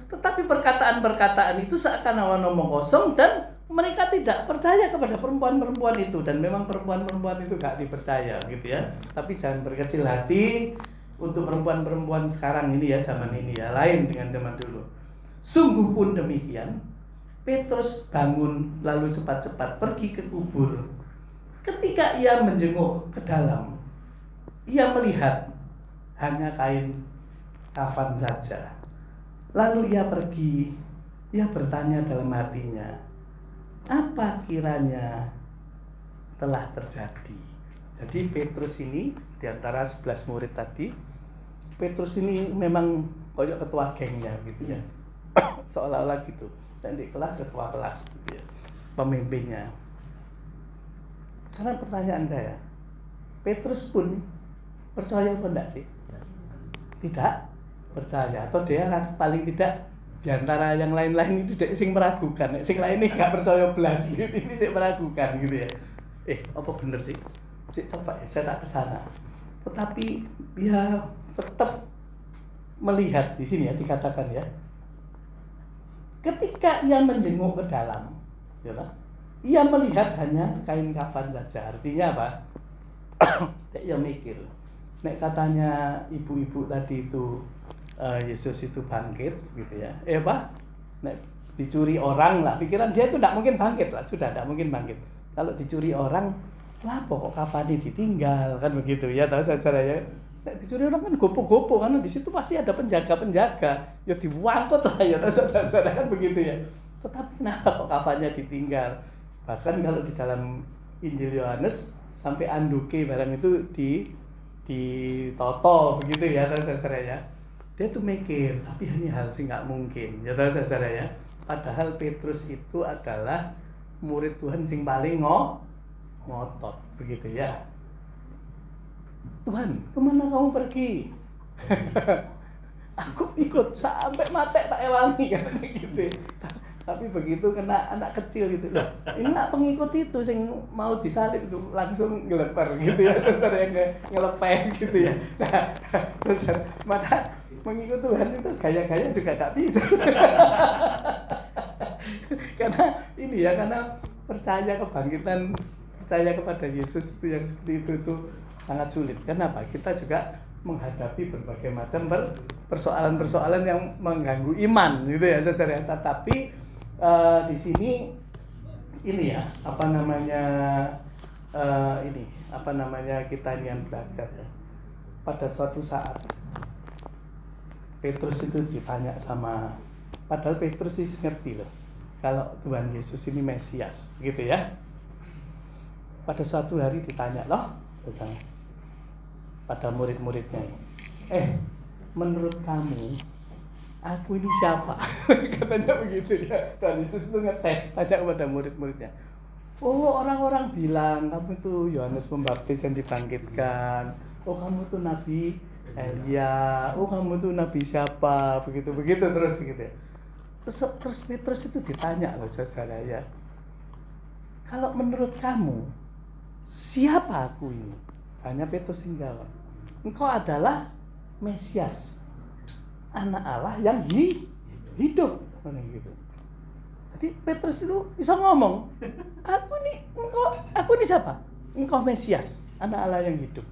tetapi perkataan-perkataan itu seakan-akan omong kosong dan mereka tidak percaya kepada perempuan-perempuan itu, dan memang perempuan-perempuan itu gak dipercaya gitu ya. Tapi jangan berkecil hati untuk perempuan-perempuan sekarang ini ya, zaman ini ya, lain dengan zaman dulu. Sungguh pun demikian, Petrus bangun lalu cepat-cepat pergi ke kubur. Ketika ia menjenguk ke dalam, ia melihat hanya kain kafan saja. Lalu ia pergi, ia bertanya dalam hatinya, apa kiranya telah terjadi? Jadi Petrus ini di antara 11 murid tadi, Petrus ini memang koyok ketua gengnya gitu ya. Seolah-olah gitu. Dan di kelas ketua kelas gitu ya. Pemimpinnya. Sekarang pertanyaan saya, Petrus pun percaya apa enggak sih? Tidak percaya, atau dia paling tidak di antara yang lain-lain itu dia sing meragukan, sing lain ini gak percaya belas, ini sing meragukan gitu ya. Apa bener sih? Coba ya, saya tak kesana. Tetapi dia tetap melihat di sini ya, dikatakan ya. Ketika ia menjenguk ke dalam, ya, ia melihat hanya kain kafan saja. Artinya apa? Dia mikir. Nek katanya ibu-ibu tadi itu Yesus itu bangkit, gitu ya. Apa? Nek dicuri orang lah, pikiran dia itu tidak mungkin bangkit lah, sudah tidak mungkin bangkit. Kalau dicuri orang, lah pokok kafannya ditinggal kan begitu ya, tahu saudara ya. Nek dicuri orang kan gopo-gopo, karena di situ pasti ada penjaga-penjaga, ya diwangkut lah ya, tahu saudara kan begitu ya. Tetapi kenapa kok kafannya ditinggal? Bahkan kalau di dalam Injil Yohanes sampai anduke barang itu ditoto begitu ya, tahu saudara ya. Dia tuh mikir, tapi ini hal sih nggak mungkin ya, tahu saudara ya. Padahal Petrus itu adalah murid Tuhan sing paling ngotot begitu ya. Tuhan, kemana kamu pergi? Aku ikut sampai mati tak ewangi kan gitu. Tapi begitu kena anak kecil gitu loh. Ini nak pengikut itu sing mau disalib itu langsung ngeleper gitu ya, saudara yang ngelepeng gitu ya. Nah, maka mengikut Tuhan itu gaya-gaya juga gak bisa. Karena ini ya, karena percaya kebangkitan, percaya kepada Yesus itu yang seperti itu sangat sulit. Kenapa? Kita juga menghadapi berbagai macam persoalan-persoalan yang mengganggu iman gitu ya, saudara. Tetapi di sini ini ya, kita ini yang belajar ya. Pada suatu saat Petrus itu ditanya sama, padahal Petrus sih ngerti loh kalau Tuhan Yesus ini Mesias gitu ya. Pada suatu hari ditanya loh pada murid-muridnya, menurut kamu aku ini siapa? Katanya begitu ya. Tuhan Yesus itu ngetes, tanya kepada murid-muridnya. Oh, orang-orang bilang kamu itu Yohanes Pembaptis yang dibangkitkan. Oh, kamu tuh Nabi Elia. Oh, kamu tuh Nabi siapa? Begitu terus gitu ya. Terus Petrus itu ditanya loh, saudara ya. Kalau menurut kamu siapa aku ini? Hanya Petrus yang jawab. Engkau adalah Mesias, Anak Allah yang hidup, gitu. Jadi Petrus itu bisa ngomong, aku ini siapa? Engkau Mesias, Anak Allah yang hidup.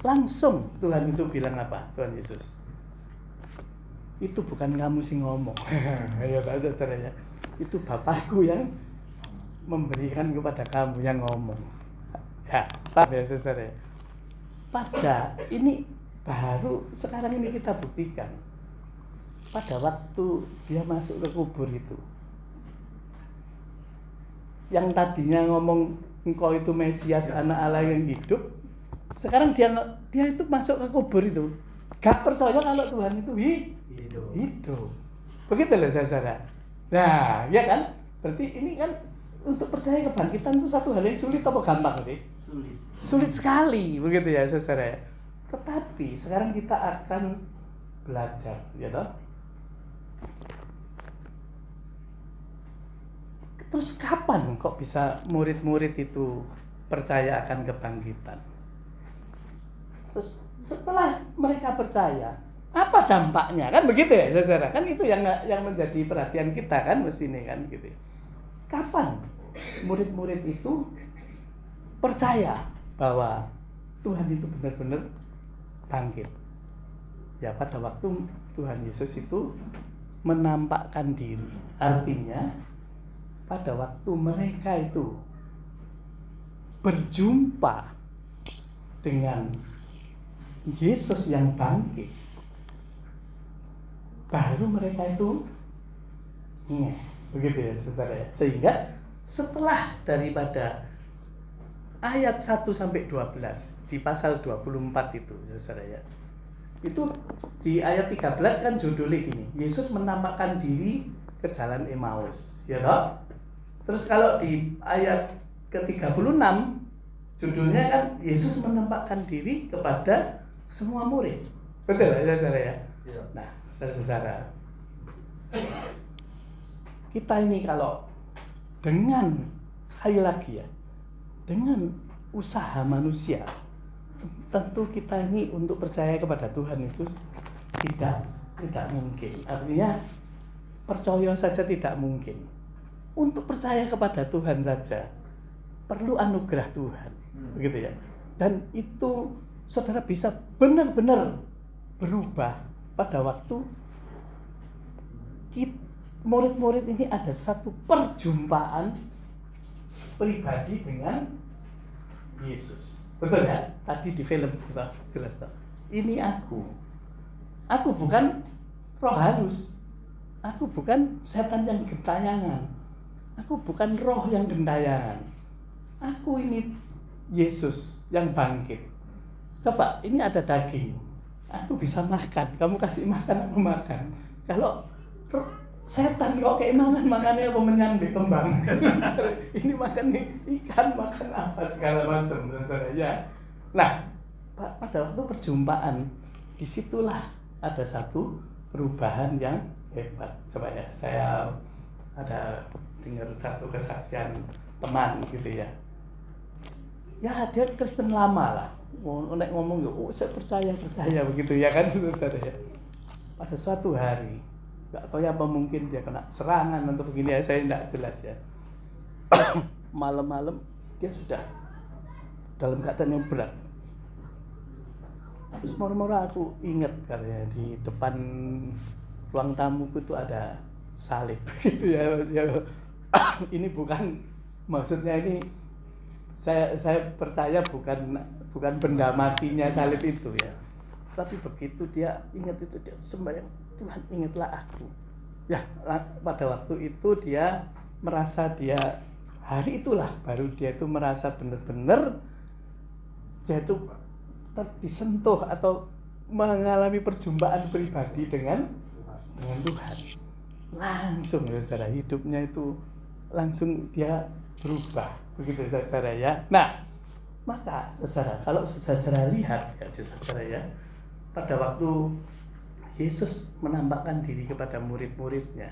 Langsung Tuhan itu bilang apa? Tuhan Yesus, itu bukan kamu sih ngomong. Ya saudara, itu Bapakku yang memberikan kepada kamu yang ngomong. Ya, tapi ya saudara. Pada ini baru sekarang ini kita buktikan. Pada waktu dia masuk ke kubur itu, yang tadinya ngomong engkau itu Mesias, Anak Allah yang hidup, sekarang dia itu masuk ke kubur itu gak percaya kalau Tuhan itu hidup. Begitu loh saudara. Nah, ya kan? Berarti ini kan untuk percaya kebangkitan itu satu hal yang sulit apa gampang sih? Sulit sekali, begitu ya saudara. Tetapi sekarang kita akan belajar, ya toh? Terus kapan kok bisa murid-murid itu percaya akan kebangkitan? Terus setelah mereka percaya, apa dampaknya? Kan begitu ya saudara? Kan itu yang menjadi perhatian kita kan mestinya kan gitu. Kapan murid-murid itu percaya bahwa Tuhan itu benar-benar bangkit? Ya pada waktu Tuhan Yesus itu menampakkan diri. Artinya pada waktu mereka itu berjumpa dengan Yesus yang bangkit, baru mereka itu begitu ya saudara. Sehingga setelah daripada ayat 1 sampai 12 di pasal 24 itu, saudara ya. Itu di ayat 13 kan judulnya gini, Yesus menampakkan diri ke jalan Emmaus, ya toh? Terus kalau di ayat ke-36 judulnya kan Yesus menampakkan diri kepada semua murid. Betul ya, saudara ya? Nah, saudara-saudara, kita ini kalau dengan, sekali lagi ya, dengan usaha manusia, tentu kita ini untuk percaya kepada Tuhan itu tidak mungkin. Artinya percaya saja tidak mungkin. Untuk percaya kepada Tuhan saja perlu anugerah Tuhan, begitu ya. Dan itu saudara bisa benar-benar berubah pada waktu murid-murid ini ada satu perjumpaan pribadi dengan Yesus. Betul ya? Tadi di film kita jelas tak? Ini aku bukan roh halus, aku bukan setan yang gentayangan, aku bukan roh yang gentayangan, aku ini Yesus yang bangkit. Coba, ini ada daging, aku bisa makan, kamu kasih makan, aku makan. Kalau setan kok kayak makannya apa menyambi kembang. Ini makan ikan, makan apa segala macam ya. Nah, pada waktu perjumpaan disitulah ada satu perubahan yang hebat. Coba ya, saya ada dengar satu kesaksian teman gitu ya. Ya dia Kristen lama lah. Ngomong oh saya percaya begitu ya kan saudara ya. Pada suatu hari nggak tahu ya apa mungkin dia kena serangan atau begini ya, saya tidak jelas ya. Malam-malam dia sudah dalam keadaan yang berat. Terus murmur aku ingat katanya di depan ruang tamuku itu ada salib gitu ya. Ini bukan maksudnya ini saya percaya bukan benda matinya salib itu ya. Tapi begitu dia ingat itu, dia sembahyang, Tuhan ingatlah aku. Ya, pada waktu itu dia merasa hari itulah baru dia itu merasa benar-benar dia itu disentuh atau mengalami perjumpaan pribadi dengan Tuhan. Langsung saudara, hidupnya itu langsung dia berubah. Begitu saudara ya. Nah, maka saudara, kalau saudara lihat ya saudara ya, pada waktu Yesus menampakkan diri kepada murid-muridnya,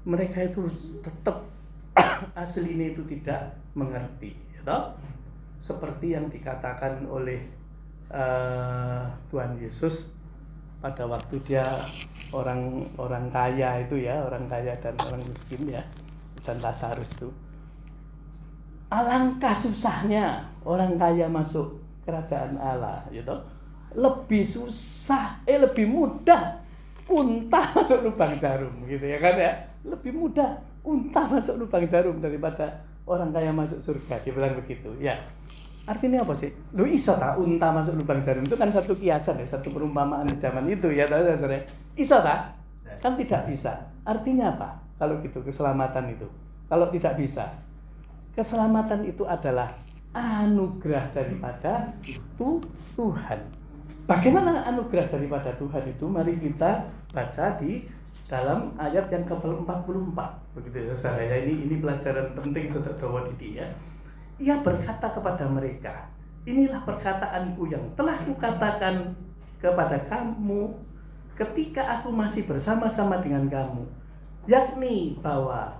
mereka itu tetap aslinya itu tidak mengerti, ya, seperti yang dikatakan oleh Tuhan Yesus pada waktu dia orang kaya itu ya, orang kaya dan orang miskin ya, dan Lazarus itu. Alangkah susahnya orang kaya masuk kerajaan Allah, gitu. Lebih susah, lebih mudah unta masuk lubang jarum, gitu ya kan ya. Lebih mudah unta masuk lubang jarum daripada orang kaya masuk surga, dia bilang begitu. Ya, artinya apa sih? Lu iso tak unta masuk lubang jarum itu kan satu kiasan ya, satu perumpamaan di zaman itu ya, tahu saudara? Iso tak? Kan tidak bisa. Artinya apa? Kalau gitu keselamatan itu, kalau tidak bisa, keselamatan itu adalah anugerah daripada Tuhan. Bagaimana anugerah daripada Tuhan itu? Mari kita baca di dalam ayat yang ke-44. Begitu ya saudara. Ini pelajaran penting Saudara Dawa Didi ya. Ia berkata kepada mereka, inilah perkataanku yang telah kukatakan kepada kamu ketika aku masih bersama-sama dengan kamu, yakni bahwa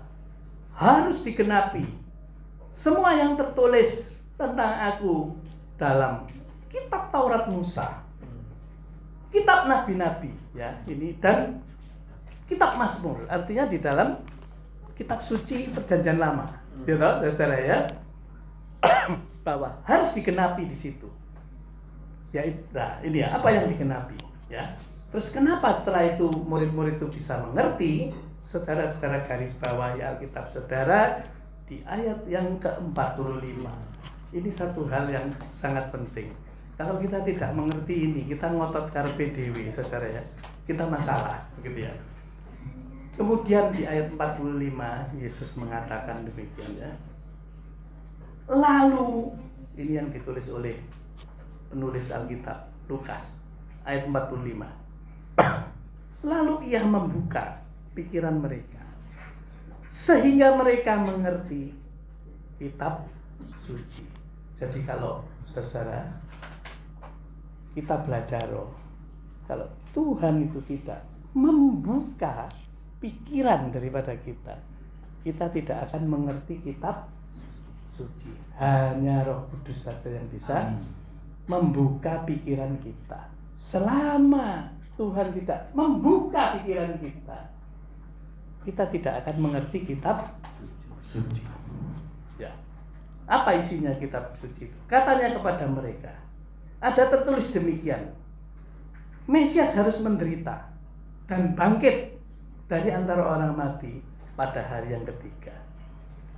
harus digenapi semua yang tertulis tentang aku dalam kitab Taurat Musa, kitab nabi-nabi ya, ini dan kitab Mazmur, artinya di dalam kitab suci perjanjian lama, gitu saudara ya, bahwa harus digenapi di situ. Ya, nah, ini ya, apa yang digenapi ya. Terus kenapa setelah itu murid-murid itu bisa mengerti? Saudara-saudara garis bawahi Alkitab saudara di ayat yang ke-45. Ini satu hal yang sangat penting. Kalau kita tidak mengerti ini, kita ngotot karpe dewi, saudara ya, kita masalah, begitu ya. Kemudian di ayat 45 Yesus mengatakan demikian ya. Lalu Ini yang ditulis oleh penulis Alkitab Lukas ayat 45. Lalu ia membuka pikiran mereka sehingga mereka mengerti kitab suci. Jadi kalau saudara kita belajar kalau Tuhan itu tidak membuka pikiran daripada kita tidak akan mengerti kitab suci. Hanya Roh Kudus saja yang bisa membuka pikiran kita. Selama Tuhan tidak membuka pikiran kita tidak akan mengerti kitab suci. Ya. Apa isinya kitab suci itu? Katanya kepada mereka, ada tertulis demikian, Mesias harus menderita dan bangkit dari antara orang mati pada hari yang ketiga.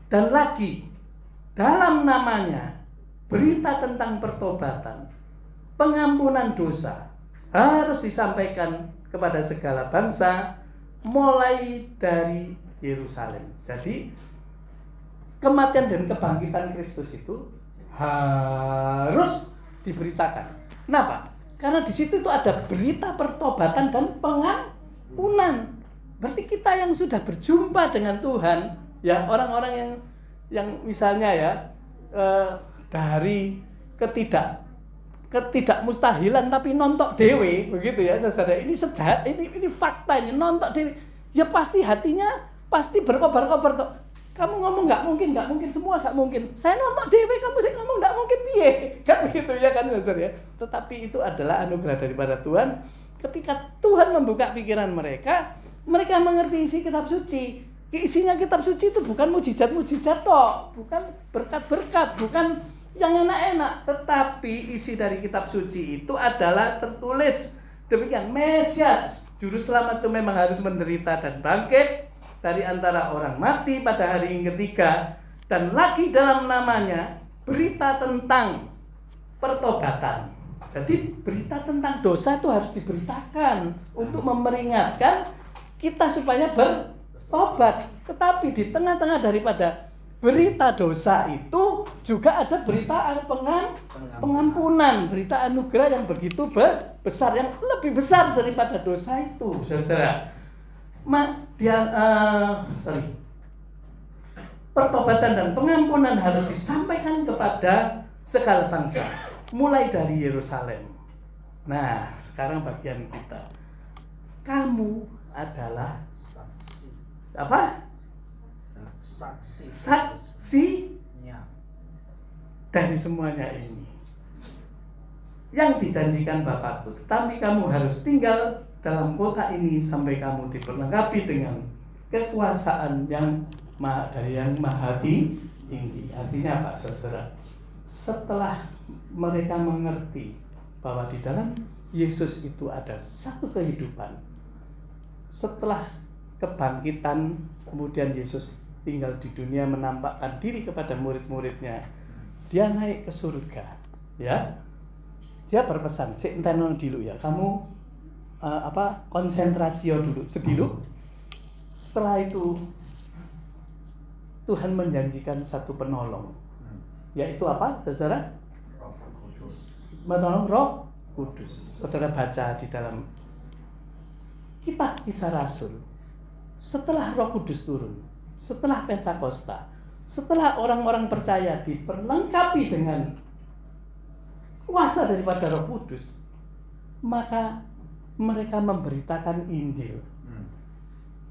Dan lagi, dalam namanya berita tentang pertobatan, pengampunan dosa harus disampaikan kepada segala bangsa mulai dari Yerusalem. Jadi kematian dan kebangkitan Kristus itu harus diberitakan. Kenapa? Karena di situ itu ada berita pertobatan dan pengampunan. Berarti kita yang sudah berjumpa dengan Tuhan, ya orang-orang yang misalnya ya dari ketidakmustahilan tapi nontok dewe, begitu ya saudara. Ini sejarah, ini faktanya, nontok dewe. Ya pasti hatinya pasti berkobar-kobar toh. Kamu ngomong nggak mungkin, semua nggak mungkin. Saya nontok dewe, kamu sih ngomong nggak mungkin, piye? Kan begitu ya kan saudara ya. Tetapi itu adalah anugerah daripada Tuhan. Ketika Tuhan membuka pikiran mereka mengerti isi kitab suci. Isinya kitab suci itu bukan mujizat-mujizat toh, bukan berkat-berkat, bukan yang enak-enak, tetapi isi dari kitab suci itu adalah tertulis demikian, Mesias juru selamat itu memang harus menderita dan bangkit dari antara orang mati pada hari yang ketiga, dan lagi dalam namanya berita tentang pertobatan. Jadi berita tentang dosa itu harus diberitakan untuk memperingatkan kita supaya bertobat. Tetapi di tengah-tengah daripada berita dosa itu juga ada berita pengampunan, berita anugerah yang begitu besar, yang lebih besar daripada dosa itu, saudara. Pertobatan dan pengampunan harus disampaikan kepada segala bangsa, mulai dari Yerusalem. Nah, sekarang bagian kita. Kamu adalah apa? Saksi dari semuanya ini yang dijanjikan Bapakku. Tetapi kamu harus tinggal dalam kota ini sampai kamu diperlengkapi dengan kekuasaan yang maha tinggi. Artinya apa, saudara? Setelah mereka mengerti bahwa di dalam Yesus itu ada satu kehidupan, setelah kebangkitan kemudian Yesus tinggal di dunia, menampakkan diri kepada murid-muridnya, dia naik ke surga, ya. Dia berpesan, "Sik entenon dulu ya, kamu konsentrasio dulu, sedulu." Setelah itu Tuhan menjanjikan satu penolong, yaitu apa, saudara? Menolong Roh Kudus. Saudara baca di dalam kitab Kisah Rasul, setelah Roh Kudus turun, setelah Pentakosta, setelah orang-orang percaya diperlengkapi dengan kuasa daripada Roh Kudus, maka mereka memberitakan Injil.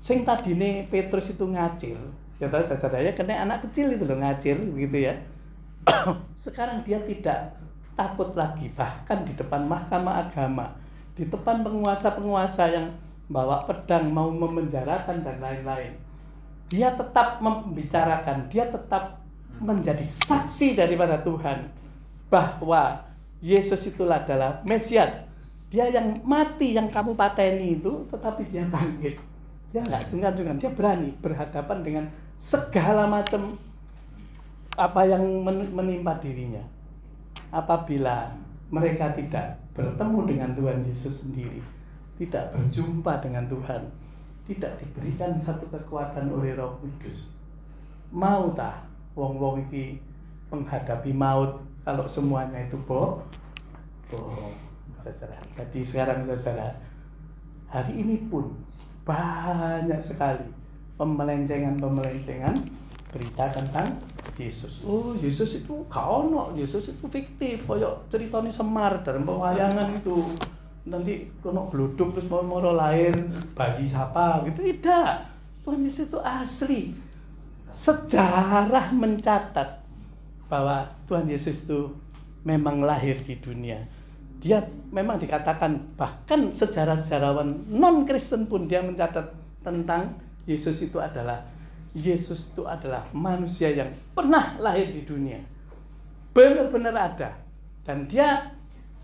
Sing tadine Petrus itu ngacir, ya tahu saudara, kena anak kecil itu loh ngacir, begitu ya. Sekarang dia tidak takut lagi, bahkan di depan mahkamah agama, di depan penguasa-penguasa yang bawa pedang mau memenjarakan dan lain-lain, dia tetap membicarakan, dia tetap menjadi saksi daripada Tuhan bahwa Yesus itulah adalah Mesias. Dia yang mati, yang kamu pateni itu, tetapi dia bangkit. Dia nggak sungkan-sungkan, dia berani berhadapan dengan segala macam apa yang menimpa dirinya. Apabila mereka tidak bertemu dengan Tuhan Yesus sendiri, tidak berjumpa dengan Tuhan, tidak diberikan satu kekuatan oleh Roh Kudus, mau tak wong-wong iki menghadapi maut kalau semuanya itu bohong, saudara. Jadi sekarang saudara, hari ini pun banyak sekali pembelencengan berita tentang Yesus. Oh, Yesus itu gak ono, Yesus itu fiktif, koyok ceritanya Semar dalam pewayangan itu. Nanti kono gluduk terus mau lahir bayi siapa gitu. Tidak. Tuhan Yesus itu asli. Sejarah mencatat bahwa Tuhan Yesus itu memang lahir di dunia. Dia memang dikatakan, bahkan sejarawan non-Kristen pun dia mencatat tentang Yesus itu adalah manusia yang pernah lahir di dunia. Benar-benar ada. Dan dia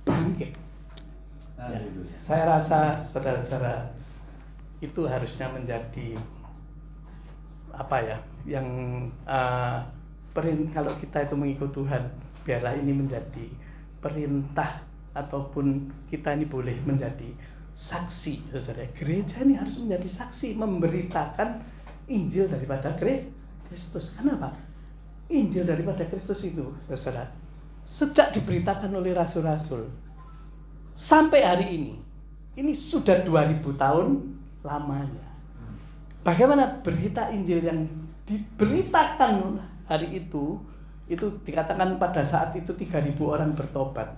bangkit. Ya, saya rasa saudara-saudara itu harusnya menjadi kalau kita itu mengikut Tuhan, biarlah ini menjadi perintah ataupun kita ini boleh menjadi saksi, saudara. Gereja ini harus menjadi saksi, memberitakan Injil daripada Kristus. Kenapa? Injil daripada Kristus itu, saudara, sejak diberitakan oleh rasul-rasul sampai hari ini sudah 2000 tahun lamanya. Bagaimana berita Injil yang diberitakan hari itu dikatakan pada saat itu 3000 orang bertobat.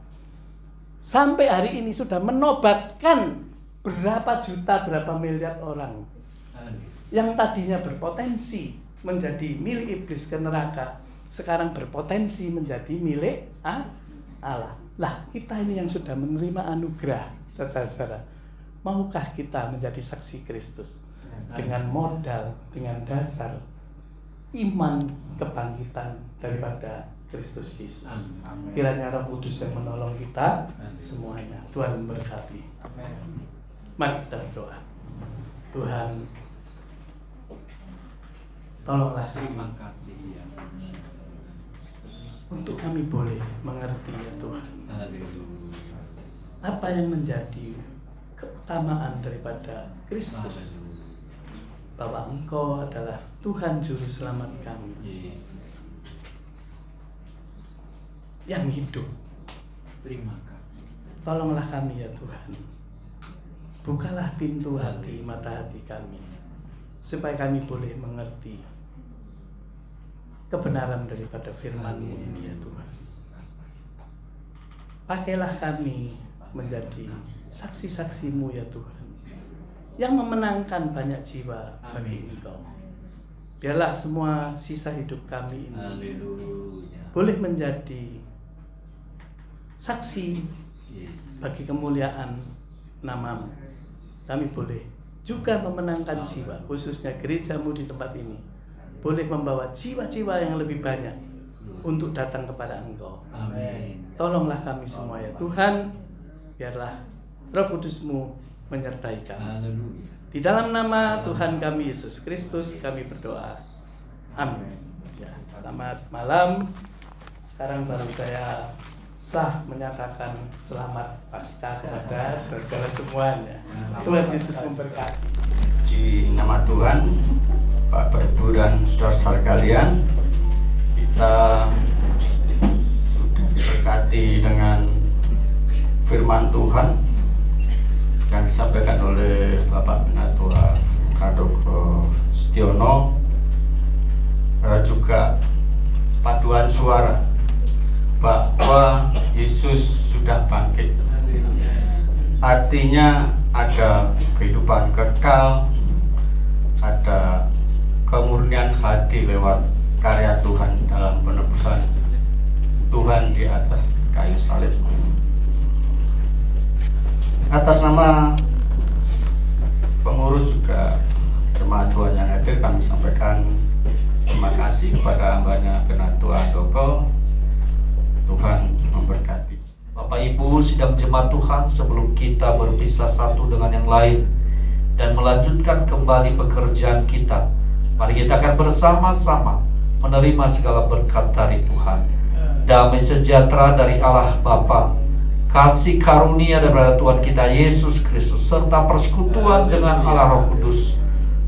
Sampai hari ini sudah menobatkan berapa juta, berapa miliar orang yang tadinya berpotensi menjadi milik iblis ke neraka, sekarang berpotensi menjadi milik Allah. Lah, kita ini yang sudah menerima anugerah, saudara-saudara, maukah kita menjadi saksi Kristus dengan modal, dengan dasar iman kebangkitan daripada Kristus Yesus? Kiranya Roh Kudus yang menolong kita semuanya. Tuhan memberkati. Mari kita berdoa. Tuhan, tolonglah terima kasih ya, untuk kami boleh mengerti ya Tuhan, apa yang menjadi keutamaan daripada Kristus, bahwa Engkau adalah Tuhan Juru Selamat kami yang hidup. Terima kasih. Tolonglah kami ya Tuhan, bukalah pintu hati, mata hati kami, supaya kami boleh mengerti kebenaran daripada firman-Mu ini ya Tuhan. Pakailah kami menjadi saksi-saksi-Mu ya Tuhan, yang memenangkan banyak jiwa bagi Engkau. Biarlah semua sisa hidup kami ini boleh menjadi saksi bagi kemuliaan nama-Mu. Kami boleh juga memenangkan jiwa, khususnya gereja-Mu di tempat ini, boleh membawa jiwa-jiwa yang lebih banyak untuk datang kepada Engkau. Amin. Tolonglah kami semua ya Tuhan, biarlah Roh Kudus-Mu menyertai kami. Di dalam nama Tuhan kami Yesus Kristus kami berdoa. Amin. Ya, selamat malam. Sekarang baru saya sah menyatakan selamat Paskah kepada saudara semuanya. Tuhan Yesus memberkati. Di nama Tuhan, Bapak Ibu dan saudara-saudara sekalian, kita sudah diberkati dengan firman Tuhan yang disampaikan oleh Bapak Penatua Handoko Setiono, juga paduan suara bahwa Yesus sudah bangkit. Artinya ada kehidupan kekal, ada kemurnian hati lewat karya Tuhan dalam penebusan Tuhan di atas kayu salib. Atas nama pengurus juga jemaat Tuhan yang hadir, kami sampaikan terima kasih kepada hambanya Penatua Handoko. Tuhan memberkati. Bapak Ibu sidang jemaat Tuhan, sebelum kita berpisah satu dengan yang lain dan melanjutkan kembali pekerjaan kita, mari kita akan bersama-sama menerima segala berkat dari Tuhan. Damai sejahtera dari Allah Bapa, kasih karunia daripada Tuhan kita Yesus Kristus, serta persekutuan dengan Allah Roh Kudus,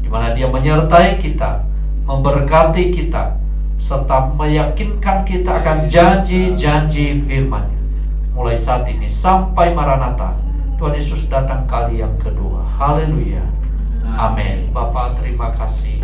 di mana Dia menyertai kita, memberkati kita, serta meyakinkan kita akan janji-janji firman-Nya. Mulai saat ini sampai Maranatha, Tuhan Yesus datang kali yang kedua. Haleluya. Amin. Bapa, terima kasih.